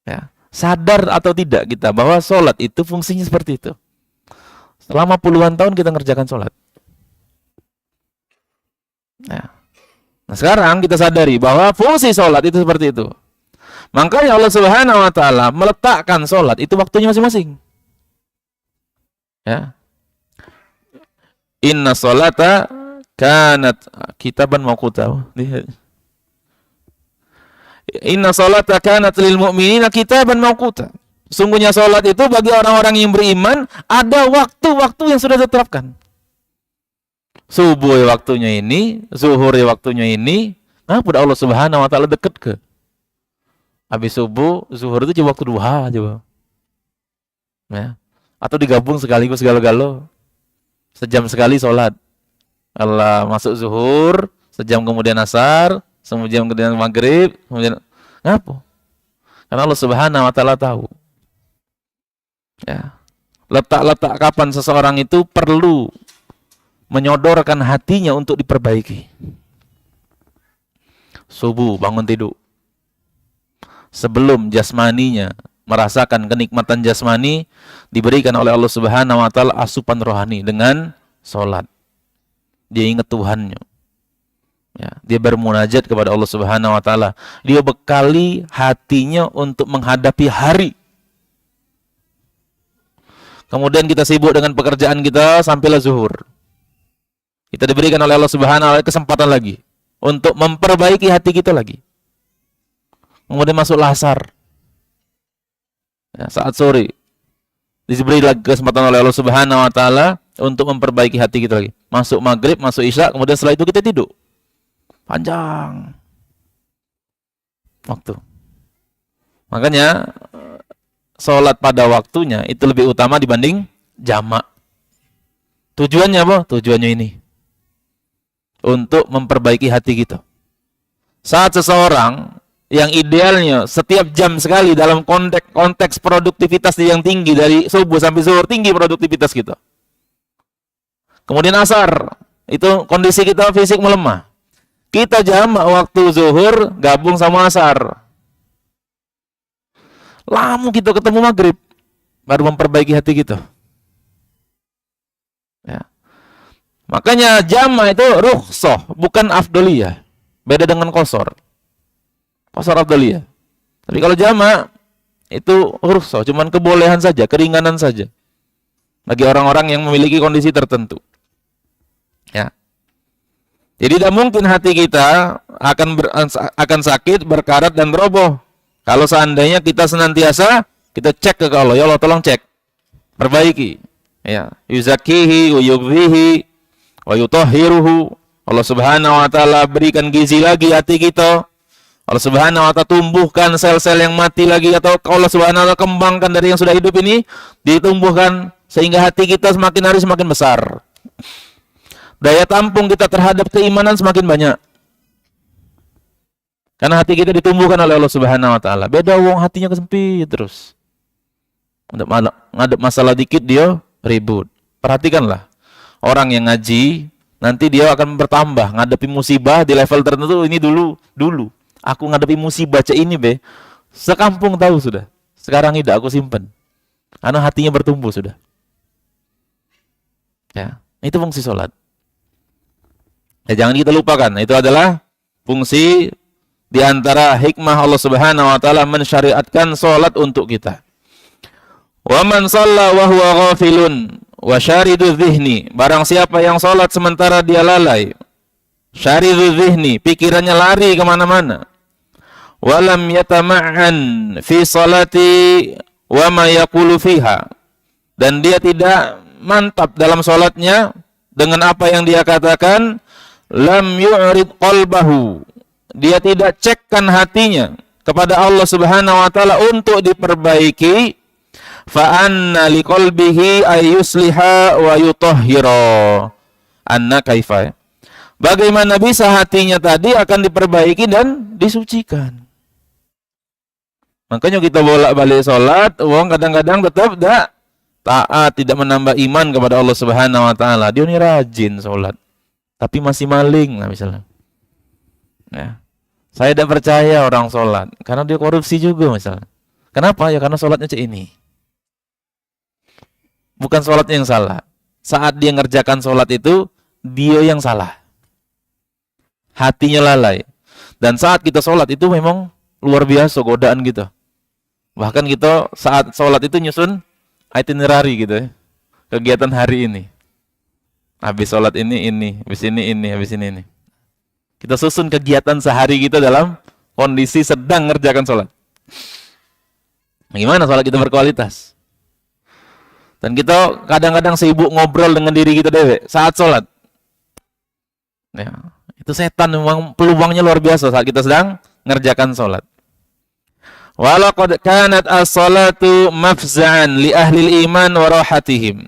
Speaker 1: Ya. Sadar atau tidak kita bahwa sholat itu fungsinya seperti itu. Selama puluhan tahun kita ngerjakan sholat. Ya. Nah, sekarang kita sadari bahwa fungsi sholat itu seperti itu. Makanya Allah Subhanahu wa taala meletakkan sholat itu waktunya masing-masing. Ya. Inna sholata kanat kitaban mawquta. Inna sholata kanat lil mu'minina kitaban mawquta. Sungguhnya sholat itu bagi orang-orang yang beriman ada waktu-waktu yang sudah ditetapkan. Subuh waktunya ini, zuhur waktunya ini. Nah, pada Allah Subhanahu wa taala dekat ke. Habis subuh, zuhur itu cuma waktu duha coba. Ya. Atau digabung sekaligus segala-galo. Sejam sekali sholat. Allah masuk zuhur, sejam kemudian asar, sejam kemudian maghrib, kemudian ngapa? Karena Allah Subhanahu wa taala tahu. Ya. Letak-letak kapan seseorang itu perlu menyodorkan hatinya untuk diperbaiki. Subuh bangun tidur. Sebelum jasmaninya merasakan kenikmatan jasmani, diberikan oleh Allah Subhanahu wa taala asupan rohani dengan salat. Dia ingat Tuhannya. Ya, dia bermunajat kepada Allah Subhanahu wa taala. Dia bekali hatinya untuk menghadapi hari. Kemudian kita sibuk dengan pekerjaan kita sampailah zuhur. Kita diberikan oleh Allah Subhanahu wa taala kesempatan lagi untuk memperbaiki hati kita lagi. Kemudian masuklah asar. Ya, saat sore diberi lagi kesempatan oleh Allah Subhanahu wa taala untuk memperbaiki hati kita lagi. Masuk maghrib, masuk isya, kemudian setelah itu kita tidur. Panjang waktu. Makanya sholat pada waktunya itu lebih utama dibanding jamak. Tujuannya apa? Tujuannya ini untuk memperbaiki hati kita. Saat seseorang yang idealnya setiap jam sekali dalam konteks produktivitas yang tinggi dari subuh sampai zuhur, tinggi produktivitas kita. Kemudian asar, itu kondisi kita fisik melemah. Kita jamak waktu zuhur gabung sama asar. Lama kita ketemu maghrib, baru memperbaiki hati kita. Ya. Makanya jamak itu rukhsah, bukan afdoliyah. Beda dengan qasar. Qasar afdoliyah. Tapi kalau jamak Itu rukhsah, cuman kebolehan saja, keringanan saja. Bagi orang-orang yang memiliki kondisi tertentu. Ya. Jadi tidak mungkin hati kita akan sakit, berkarat dan beroboh. Kalau seandainya kita senantiasa kita cek ke Allah, ya Allah tolong cek, perbaiki. Ya, yuzakihi wa yughfihi wa yutahhiruhu. Allah Subhanahu wa taala berikan gizi lagi hati kita. Allah Subhanahu wa taala tumbuhkan sel-sel yang mati lagi, atau Allah Subhanahu wa taala kembangkan dari yang sudah hidup ini ditumbuhkan sehingga hati kita semakin hari semakin besar. Daya tampung kita terhadap keimanan semakin banyak. Karena hati kita ditumbuhkan oleh Allah Subhanahu wa taala. Beda wong hatinya kesempit terus. Ngadep masalah dikit dia ribut. Perhatikanlah. Orang yang ngaji nanti dia akan bertambah ngadepi musibah di level tertentu. Ini dulu aku ngadepi musibah ini be. Sekampung tahu sudah. Sekarang tidak aku simpen. Karena hatinya bertumbuh sudah. Ya, itu fungsi sholat. Ya, jangan kita lupakan. Itu adalah fungsi di antara hikmah Allah Subhanahu wa taala mensyariatkan sholat untuk kita. Wa man shalla wa huwa ghafilun wa syaridu dzihni. Barang siapa yang sholat sementara dia lalai, syaridu dzihni, pikirannya lari kemana-mana. Walam yatama'an fi salati wa ma yaqulu fiha. Dan dia tidak mantap dalam sholatnya dengan apa yang dia katakan. Lam yu'rid qalbahu. Dia tidak cekkan hatinya kepada Allah Subhanahu wa taala untuk diperbaiki. Fa anna liqalbihi ayyusliha wa yutahhira. Anna kaifa. Bagaimana bisa hatinya tadi akan diperbaiki dan disucikan? Makanya kita bolak-balik sholat, wong kadang-kadang tetap tidak taat, tidak menambah iman kepada Allah Subhanahu wa taala. Dia ini rajin sholat, tapi masih maling lah misalnya. Ya. Saya tidak percaya orang sholat karena dia korupsi juga misalnya. Kenapa? Ya karena sholatnya cek ini. Bukan sholatnya yang salah. Saat dia ngerjakan sholat itu, dia yang salah. Hatinya lalai. Dan saat kita sholat itu memang luar biasa godaan kita. Bahkan kita saat sholat itu nyusun itinerary gitu ya. Kegiatan hari ini. Habis sholat ini, habis ini, habis ini. Kita susun kegiatan sehari kita dalam kondisi sedang ngerjakan sholat. Gimana sholat kita berkualitas? Dan kita kadang-kadang sibuk ngobrol dengan diri kita dewe saat sholat. Ya, itu setan memang peluangnya luar biasa saat kita sedang ngerjakan sholat. Walaqad kanat as-salatu mafza'an li ahli iman wa rahatihim.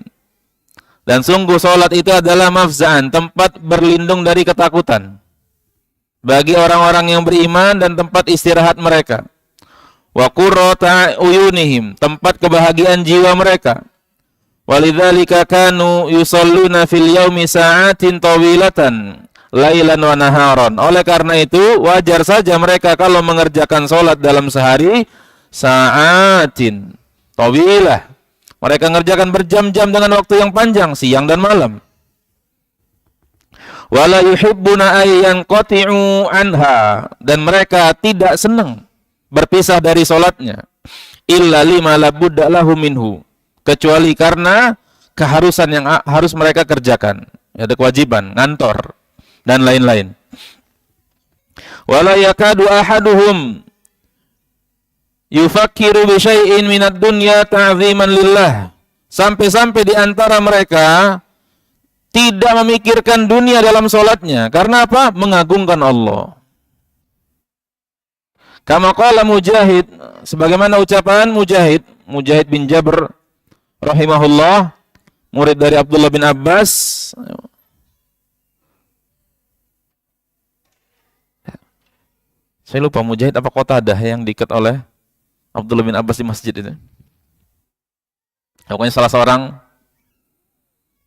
Speaker 1: Dan sungguh sholat itu adalah mafza'an, tempat berlindung dari ketakutan bagi orang-orang yang beriman dan tempat istirahat mereka. Wa qurrata uyunihim, tempat kebahagiaan jiwa mereka. Walidzalika kanu yusalluna fil yaumi sa'atin tawilatan lailan wa naharon. Oleh karena itu wajar saja mereka kalau mengerjakan sholat dalam sehari sa'atin tawilah. Mereka mengerjakan berjam-jam dengan waktu yang panjang, siang dan malam. Wala yuhibbuna ayyan qati'u anha, dan mereka tidak senang berpisah dari sholatnya. Illa lima labudda lahu minhu, kecuali karena keharusan yang harus mereka kerjakan. Ada kewajiban, ngantor dan lain-lain. Wala yakadu ahaduhum yufakkiru bi syai'in minad dunya ta'ziman lillah. Sampai-sampai di antara mereka tidak memikirkan dunia dalam sholatnya. Karena apa? Mengagungkan Allah. Kama qala Mujahid, sebagaimana ucapan Mujahid bin Jabr rahimahullah, murid dari Abdullah bin Abbas. Saya lupa Mujahid apa Qatadah yang diikat oleh Abdullah bin Abbas di masjid itu. Pokoknya salah seorang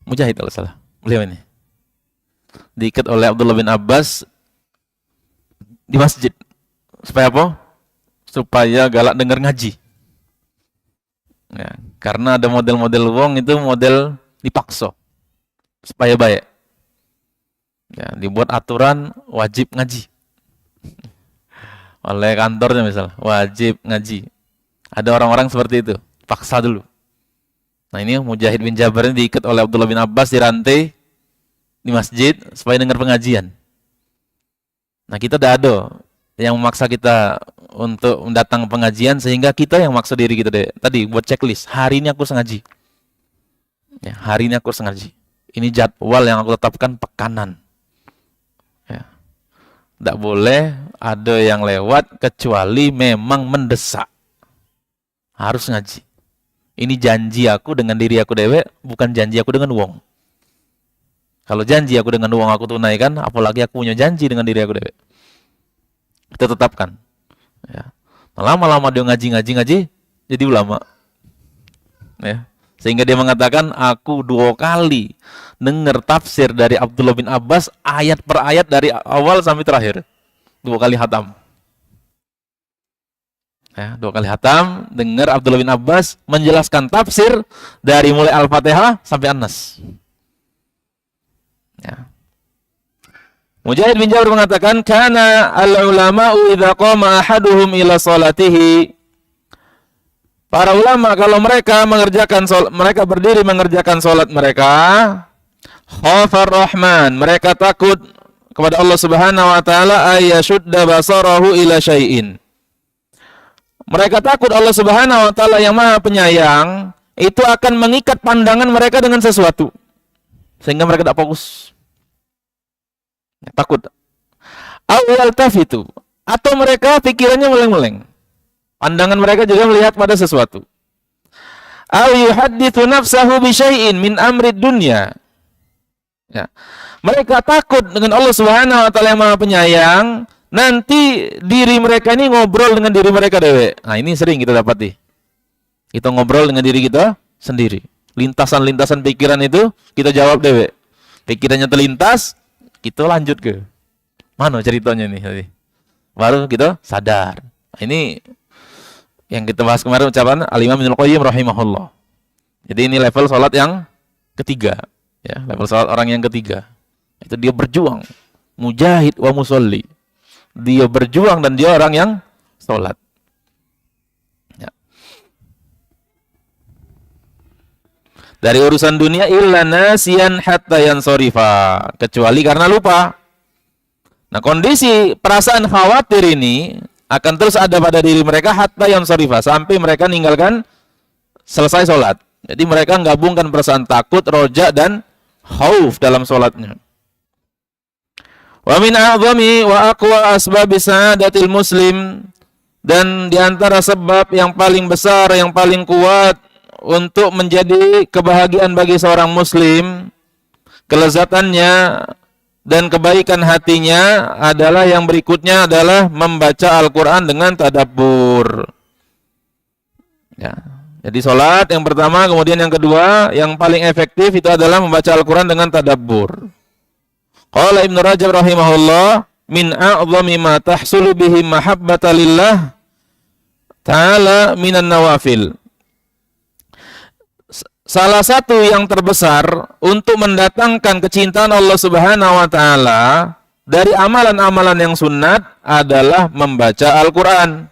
Speaker 1: Mujahid kalau salah. Beliau ini diikat oleh Abdullah bin Abbas di masjid. Supaya apa? Supaya galak dengar ngaji. Ya, karena ada model-model wong itu model dipaksa supaya baik. Ya, dibuat aturan wajib ngaji oleh kantornya misal, wajib ngaji. Ada orang-orang seperti itu, paksa dulu. Nah ini Mujahid bin Jabir ini diikat oleh Abdullah bin Abbas di rantai di masjid supaya dengar pengajian. Nah kita tidak ada yang memaksa kita untuk datang pengajian, sehingga kita yang maksa diri kita deh. Tadi buat checklist, hari ini aku harus ngaji. Ya, hari ini aku harus ngaji. Ini jadwal yang aku tetapkan pekanan. Ya. Tidak boleh ada yang lewat kecuali memang mendesak. Harus ngaji. Ini janji aku dengan diri aku dewe, bukan janji aku dengan uang. Kalau janji aku dengan uang aku tunaikan, apalagi aku punya janji dengan diri aku dewe. Kita tetapkan. Ya. Lama-lama dia ngaji, jadi ulama. Ya. Sehingga dia mengatakan, aku 2 kali dengar tafsir dari Abdullah bin Abbas, ayat per ayat dari awal sampai terakhir. 2 kali hatam. Ya, 2 kali hatam, dengar Abdullah bin Abbas menjelaskan tafsir dari mulai Al-Fatihah sampai An-Nas. Ya. Mujahid bin Jabir mengatakan, kana al-ulama'u idza qama ahaduhum ila salatihi. Para ulama kalau mereka mereka berdiri mengerjakan salat mereka, khafar rahman, mereka takut kepada Allah Subhanahu wa taala ayyashudda basarahu ila syai'in. Mereka takut Allah Subhanahu wa taala yang Maha Penyayang itu akan mengikat pandangan mereka dengan sesuatu sehingga mereka tidak fokus. Takut. Awal tafitu, atau mereka pikirannya meleng-meleng. Pandangan mereka juga melihat pada sesuatu. Aw yuhadditsu nafsahu bi syai'in min amri dunya. Ya. Mereka takut dengan Allah Subhanahu wa taala yang Maha Penyayang, nanti diri mereka ini ngobrol dengan diri mereka dewe. Nah, ini sering kita dapati. Kita ngobrol dengan diri kita sendiri. Lintasan-lintasan pikiran itu kita jawab dewe. Pikirannya terlintas, kita lanjut ke mana ceritanya nih. Baru kita sadar. Nah, ini yang kita bahas kemarin ucapan Al-Imam Ibnul Qayyim rahimahullah. Jadi ini level salat yang ketiga, ya, level salat orang yang ketiga. Itu dia berjuang, mujahid wa musolli. Dia berjuang dan dia orang yang salat. Ya. Dari urusan dunia illa nasiyan hatta yansorifa, kecuali karena lupa. Nah, kondisi perasaan khawatir ini akan terus ada pada diri mereka hatta yansorifa, sampai mereka ninggalkan selesai sholat. Jadi mereka menggabungkan perasaan takut, roja dan khauf dalam sholatnya. Wa min a'zami wa aqwa asbabi sa'adatil muslim, dan diantara sebab yang paling besar, yang paling kuat untuk menjadi kebahagiaan bagi seorang muslim, kelezatannya dan kebaikan hatinya adalah yang berikutnya adalah membaca Al-Quran dengan tadabbur. Ya. Jadi sholat yang pertama, kemudian yang kedua, yang paling efektif itu adalah membaca Al-Quran dengan tadabbur. Qala Ibnu Rajab rahimahullah, min a'zami ma tahsulu bihi mahabbata lillah ta'ala minan nawafil. Salah satu yang terbesar untuk mendatangkan kecintaan Allah Subhanahu wa taala dari amalan-amalan yang sunat adalah membaca Al-Qur'an.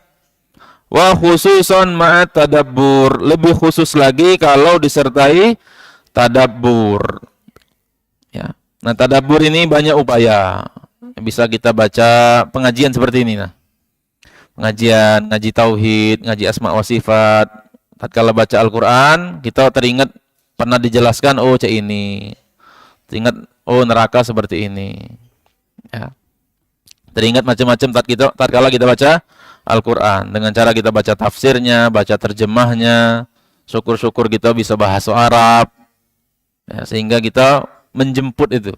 Speaker 1: Wa khususan ma'at tadabbur, lebih khusus lagi kalau disertai tadabbur. Ya. Nah, tadabbur ini banyak upaya. Bisa kita baca pengajian seperti ini, nah. Pengajian, ngaji tauhid, ngaji asma wa sifat. Tatkala baca Al-Quran, kita teringat pernah dijelaskan, oh cek ini. Teringat, oh neraka seperti ini. Ya. Teringat macam-macam tatkala kita baca Al-Quran. Dengan cara kita baca tafsirnya, baca terjemahnya. Syukur-syukur kita bisa bahasa Arab. Ya, sehingga kita menjemput itu.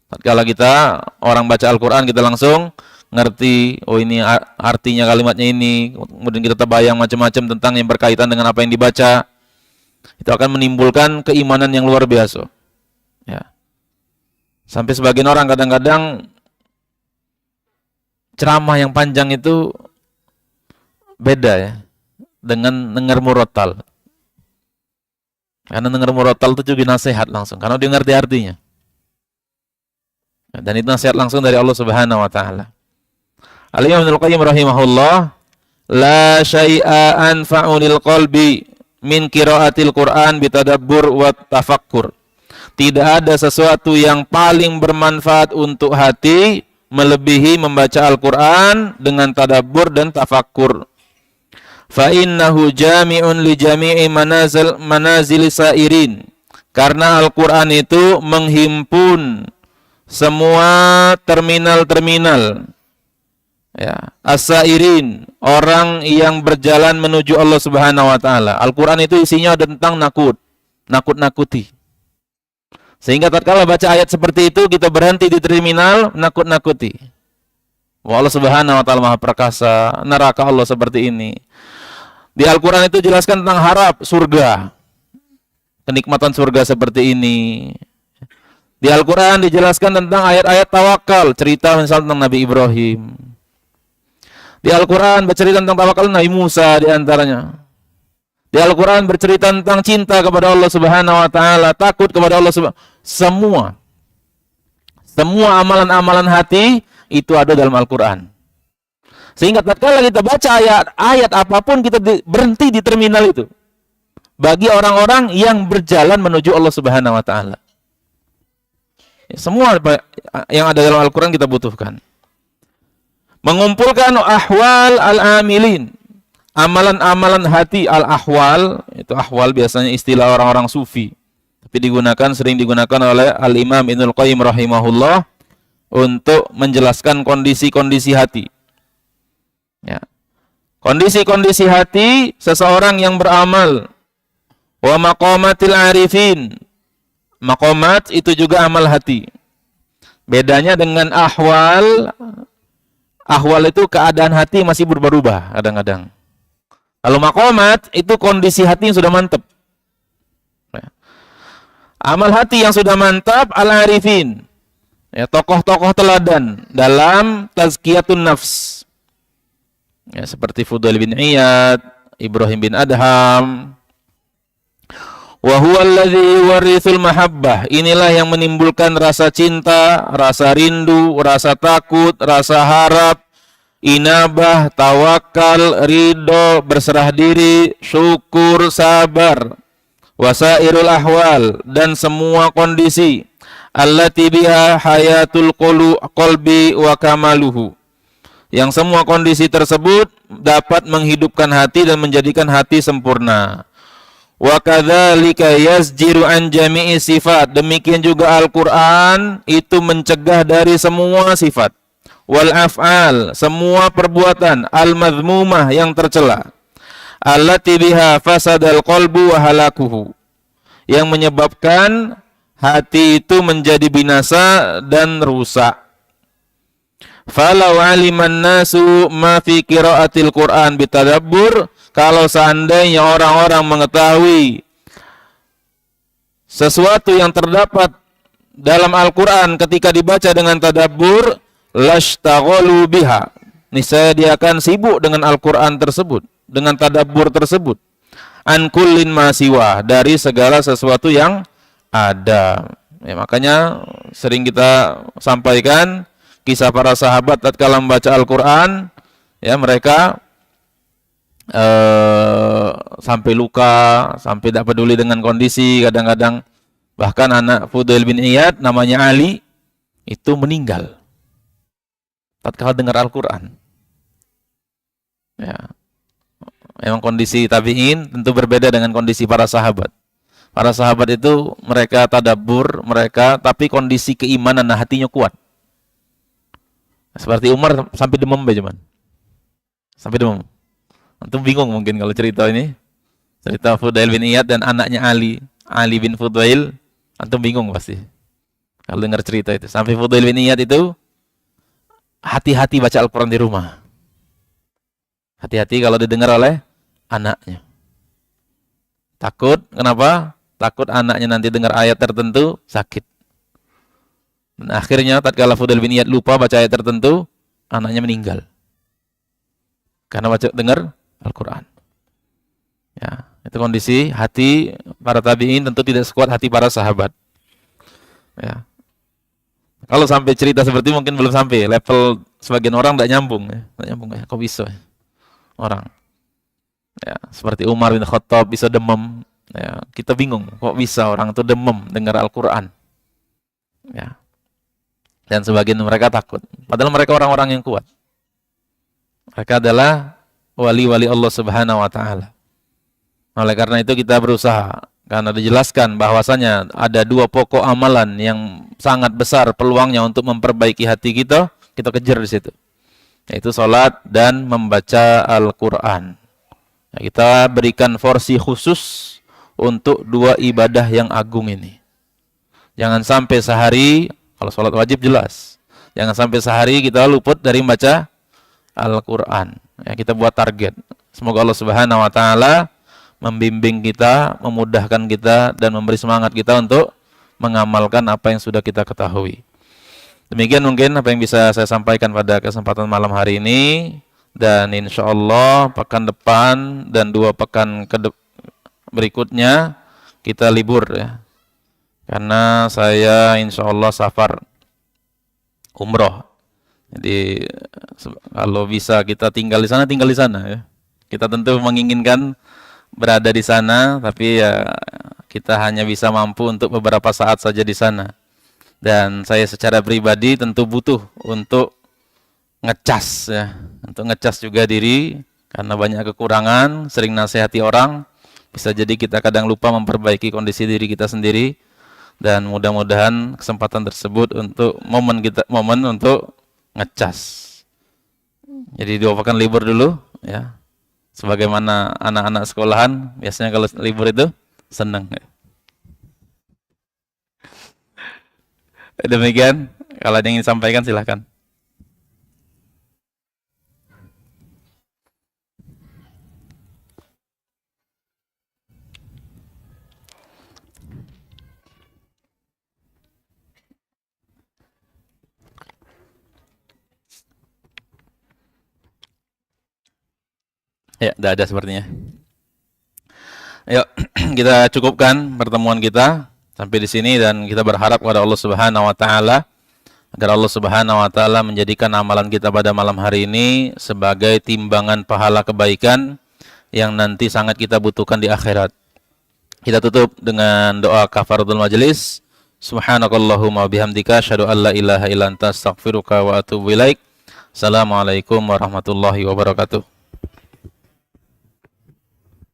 Speaker 1: Tatkala kita orang baca Al-Quran, kita langsung ngerti, oh ini artinya kalimatnya ini, kemudian kita terbayang macam-macam tentang yang berkaitan dengan apa yang dibaca. Itu akan menimbulkan keimanan yang luar biasa. Ya. Sampai sebagian orang kadang-kadang ceramah yang panjang itu beda ya dengan dengar murotal. Karena dengar murotal itu juga nasihat langsung, karena dia ngerti artinya. Dan itu nasihat langsung dari Allah Subhanahu wa taala. Al-Imam Ibnul Qayyim rahimahullah, La syai'a anfa'u lil qalbi min qiraatil Qur'an bitadabbur wa tafakkur. Tidak ada sesuatu yang paling bermanfaat untuk hati melebihi membaca Al-Qur'an dengan tadabbur dan tafakkur. Fa innahu jami'un li jami'i manazil sairin. Karena Al-Qur'an itu menghimpun semua terminal-terminal, ya, as-sairin, orang yang berjalan menuju Allah Subhanahu wa taala. Al-Qur'an itu isinya tentang nakut-nakuti. Sehingga tatkala baca ayat seperti itu kita berhenti di terminal nakut-nakuti. Wah, Allah Subhanahu wa taala Maha Perkasa, neraka Allah seperti ini. Di Al-Qur'an itu jelaskan tentang harap surga. Kenikmatan surga seperti ini. Di Al-Qur'an dijelaskan tentang ayat-ayat tawakal, cerita misalnya tentang Nabi Ibrahim. Di Al-Quran bercerita tentang tawakal Nabi Musa di antaranya. Di Al-Quran bercerita tentang cinta kepada Allah Subhanahu wa taala, takut kepada Allah Subhanahu. Semua amalan-amalan hati itu ada dalam Al-Quran. Sehingga tatkala kita baca ayat apapun kita berhenti di terminal itu. Bagi orang-orang yang berjalan menuju Allah Subhanahu wa taala. Semua yang ada dalam Al-Quran kita butuhkan. Mengumpulkan ahwal al-amilin, amalan-amalan hati. Al-ahwal, itu ahwal biasanya istilah orang-orang sufi, tapi sering digunakan oleh Al-Imam Ibnul Qayyim rahimahullah untuk menjelaskan kondisi-kondisi hati, ya. Kondisi-kondisi hati seseorang yang beramal. Wa maqamatil arifin, maqamat itu juga amal hati. Bedanya dengan ahwal itu keadaan hati masih berubah-ubah kadang-kadang. Kalau maqamat itu kondisi hati yang sudah mantap. Amal hati yang sudah mantap al-arifin, ya, tokoh-tokoh teladan dalam tazkiyatun nafs, ya, seperti Fudail bin Iyad, Ibrahim bin Adham. Wa huwa alladzi yuwarithul mahabbah. Inilah yang menimbulkan rasa cinta, rasa rindu, rasa takut, rasa harap, inabah, tawakal, ridho, berserah diri, syukur, sabar, wasairul ahwal, dan semua kondisi allati biha hayatul qalbi wa kamaluhu. Yang semua kondisi tersebut dapat menghidupkan hati dan menjadikan hati sempurna. Wa kadzalika yazjiru an jami'i sifat. Demikian juga Al-Qur'an itu mencegah dari semua sifat. Wal af'al, semua perbuatan al-madhmumah yang tercela. Allati biha fasadal qalbu wa halakuhu. Yang menyebabkan hati itu menjadi binasa dan rusak. Falau aliman nasu ma fi qiraatil Qur'an bitadabbur. Kalau seandainya orang-orang mengetahui sesuatu yang terdapat dalam Al-Quran ketika dibaca dengan tadabbur, lashtaghalu biha, niscaya dia akan sibuk dengan Al-Quran tersebut, dengan tadabbur tersebut. An kullin ma siwa, dari segala sesuatu yang ada. Ya, makanya sering kita sampaikan kisah para sahabat tatkala membaca Al-Quran, ya, mereka sampai luka, sampai tidak peduli dengan kondisi. Kadang-kadang bahkan anak Fudail bin Iyad namanya Ali itu meninggal tatkala dengar Al-Quran. Ya, memang kondisi tabi'in tentu berbeda dengan kondisi para sahabat. Para sahabat itu mereka tadabbur, tapi kondisi keimanan hatinya kuat. Seperti Umar sampai demam cuman. Sampai demam. Antum bingung mungkin kalau cerita ini. Cerita Fudail bin Iyad dan anaknya Ali bin Fudail. Antum bingung pasti kalau dengar cerita itu. Sampai Fudail bin Iyad itu hati-hati baca Al-Quran di rumah. Hati-hati kalau didengar oleh anaknya. Takut, kenapa? Takut anaknya nanti dengar ayat tertentu sakit. Dan akhirnya tatkala Fudail bin Iyad lupa baca ayat tertentu, anaknya meninggal. Karena baca dengar Al-Quran. Ya, itu kondisi hati para tabi'in tentu tidak sekuat hati para sahabat. Ya. Kalau sampai cerita seperti mungkin belum sampai level sebagian orang tidak nyambung ya. Tidak nyambung ya. Kok bisa? Ya? orang. Ya, seperti Umar bin Khattab bisa demam. Ya, kita bingung, kok bisa orang itu demam dengar Al-Quran. Ya. Dan sebagian mereka takut. Padahal mereka orang-orang yang kuat. Mereka adalah wali-wali Allah Subhanahu wa Ta'ala. Oleh karena itu kita berusaha, karena dijelaskan bahwasanya ada dua pokok amalan yang sangat besar peluangnya untuk memperbaiki hati kita kejar di situ. Yaitu salat dan membaca Al-Quran. Ya, kita berikan porsi khusus untuk dua ibadah yang agung ini. Jangan sampai sehari, kalau sholat wajib jelas, jangan sampai sehari kita luput dari membaca Al-Quran. Ya, kita buat target. Semoga Allah Subhanahu wa Ta'ala membimbing kita, memudahkan kita, dan memberi semangat kita untuk mengamalkan apa yang sudah kita ketahui. Demikian mungkin apa yang bisa saya sampaikan pada kesempatan malam hari ini. Dan insya Allah pekan depan dan 2 pekan berikutnya kita libur ya, karena saya insya Allah safar umroh. Jadi kalau bisa kita tinggal di sana ya. Kita tentu menginginkan berada di sana, tapi ya kita hanya bisa mampu untuk beberapa saat saja di sana. Dan saya secara pribadi tentu butuh untuk ngecas ya, untuk ngecas juga diri karena banyak kekurangan, sering nasihati orang. Bisa jadi kita kadang lupa memperbaiki kondisi diri kita sendiri, dan mudah-mudahan kesempatan tersebut untuk momen untuk ngecas. Jadi 2 pekan libur dulu ya. Sebagaimana anak-anak sekolahan biasanya kalau libur itu senang ya. Demikian, kalau ada yang ingin disampaikan silahkan. Ya, tidak ada sepertinya. Yuk, kita cukupkan pertemuan kita sampai di sini, dan kita berharap kepada Allah Subhanahu wa Ta'ala agar Allah Subhanahu wa Ta'ala menjadikan amalan kita pada malam hari ini sebagai timbangan pahala kebaikan yang nanti sangat kita butuhkan di akhirat. Kita tutup dengan doa kafaratul majelis. Subhanakallahumma bihamdika asyhadu an la ilaha illa anta astaghfiruka wa atubu ilaik. Assalamualaikum warahmatullahi wabarakatuh.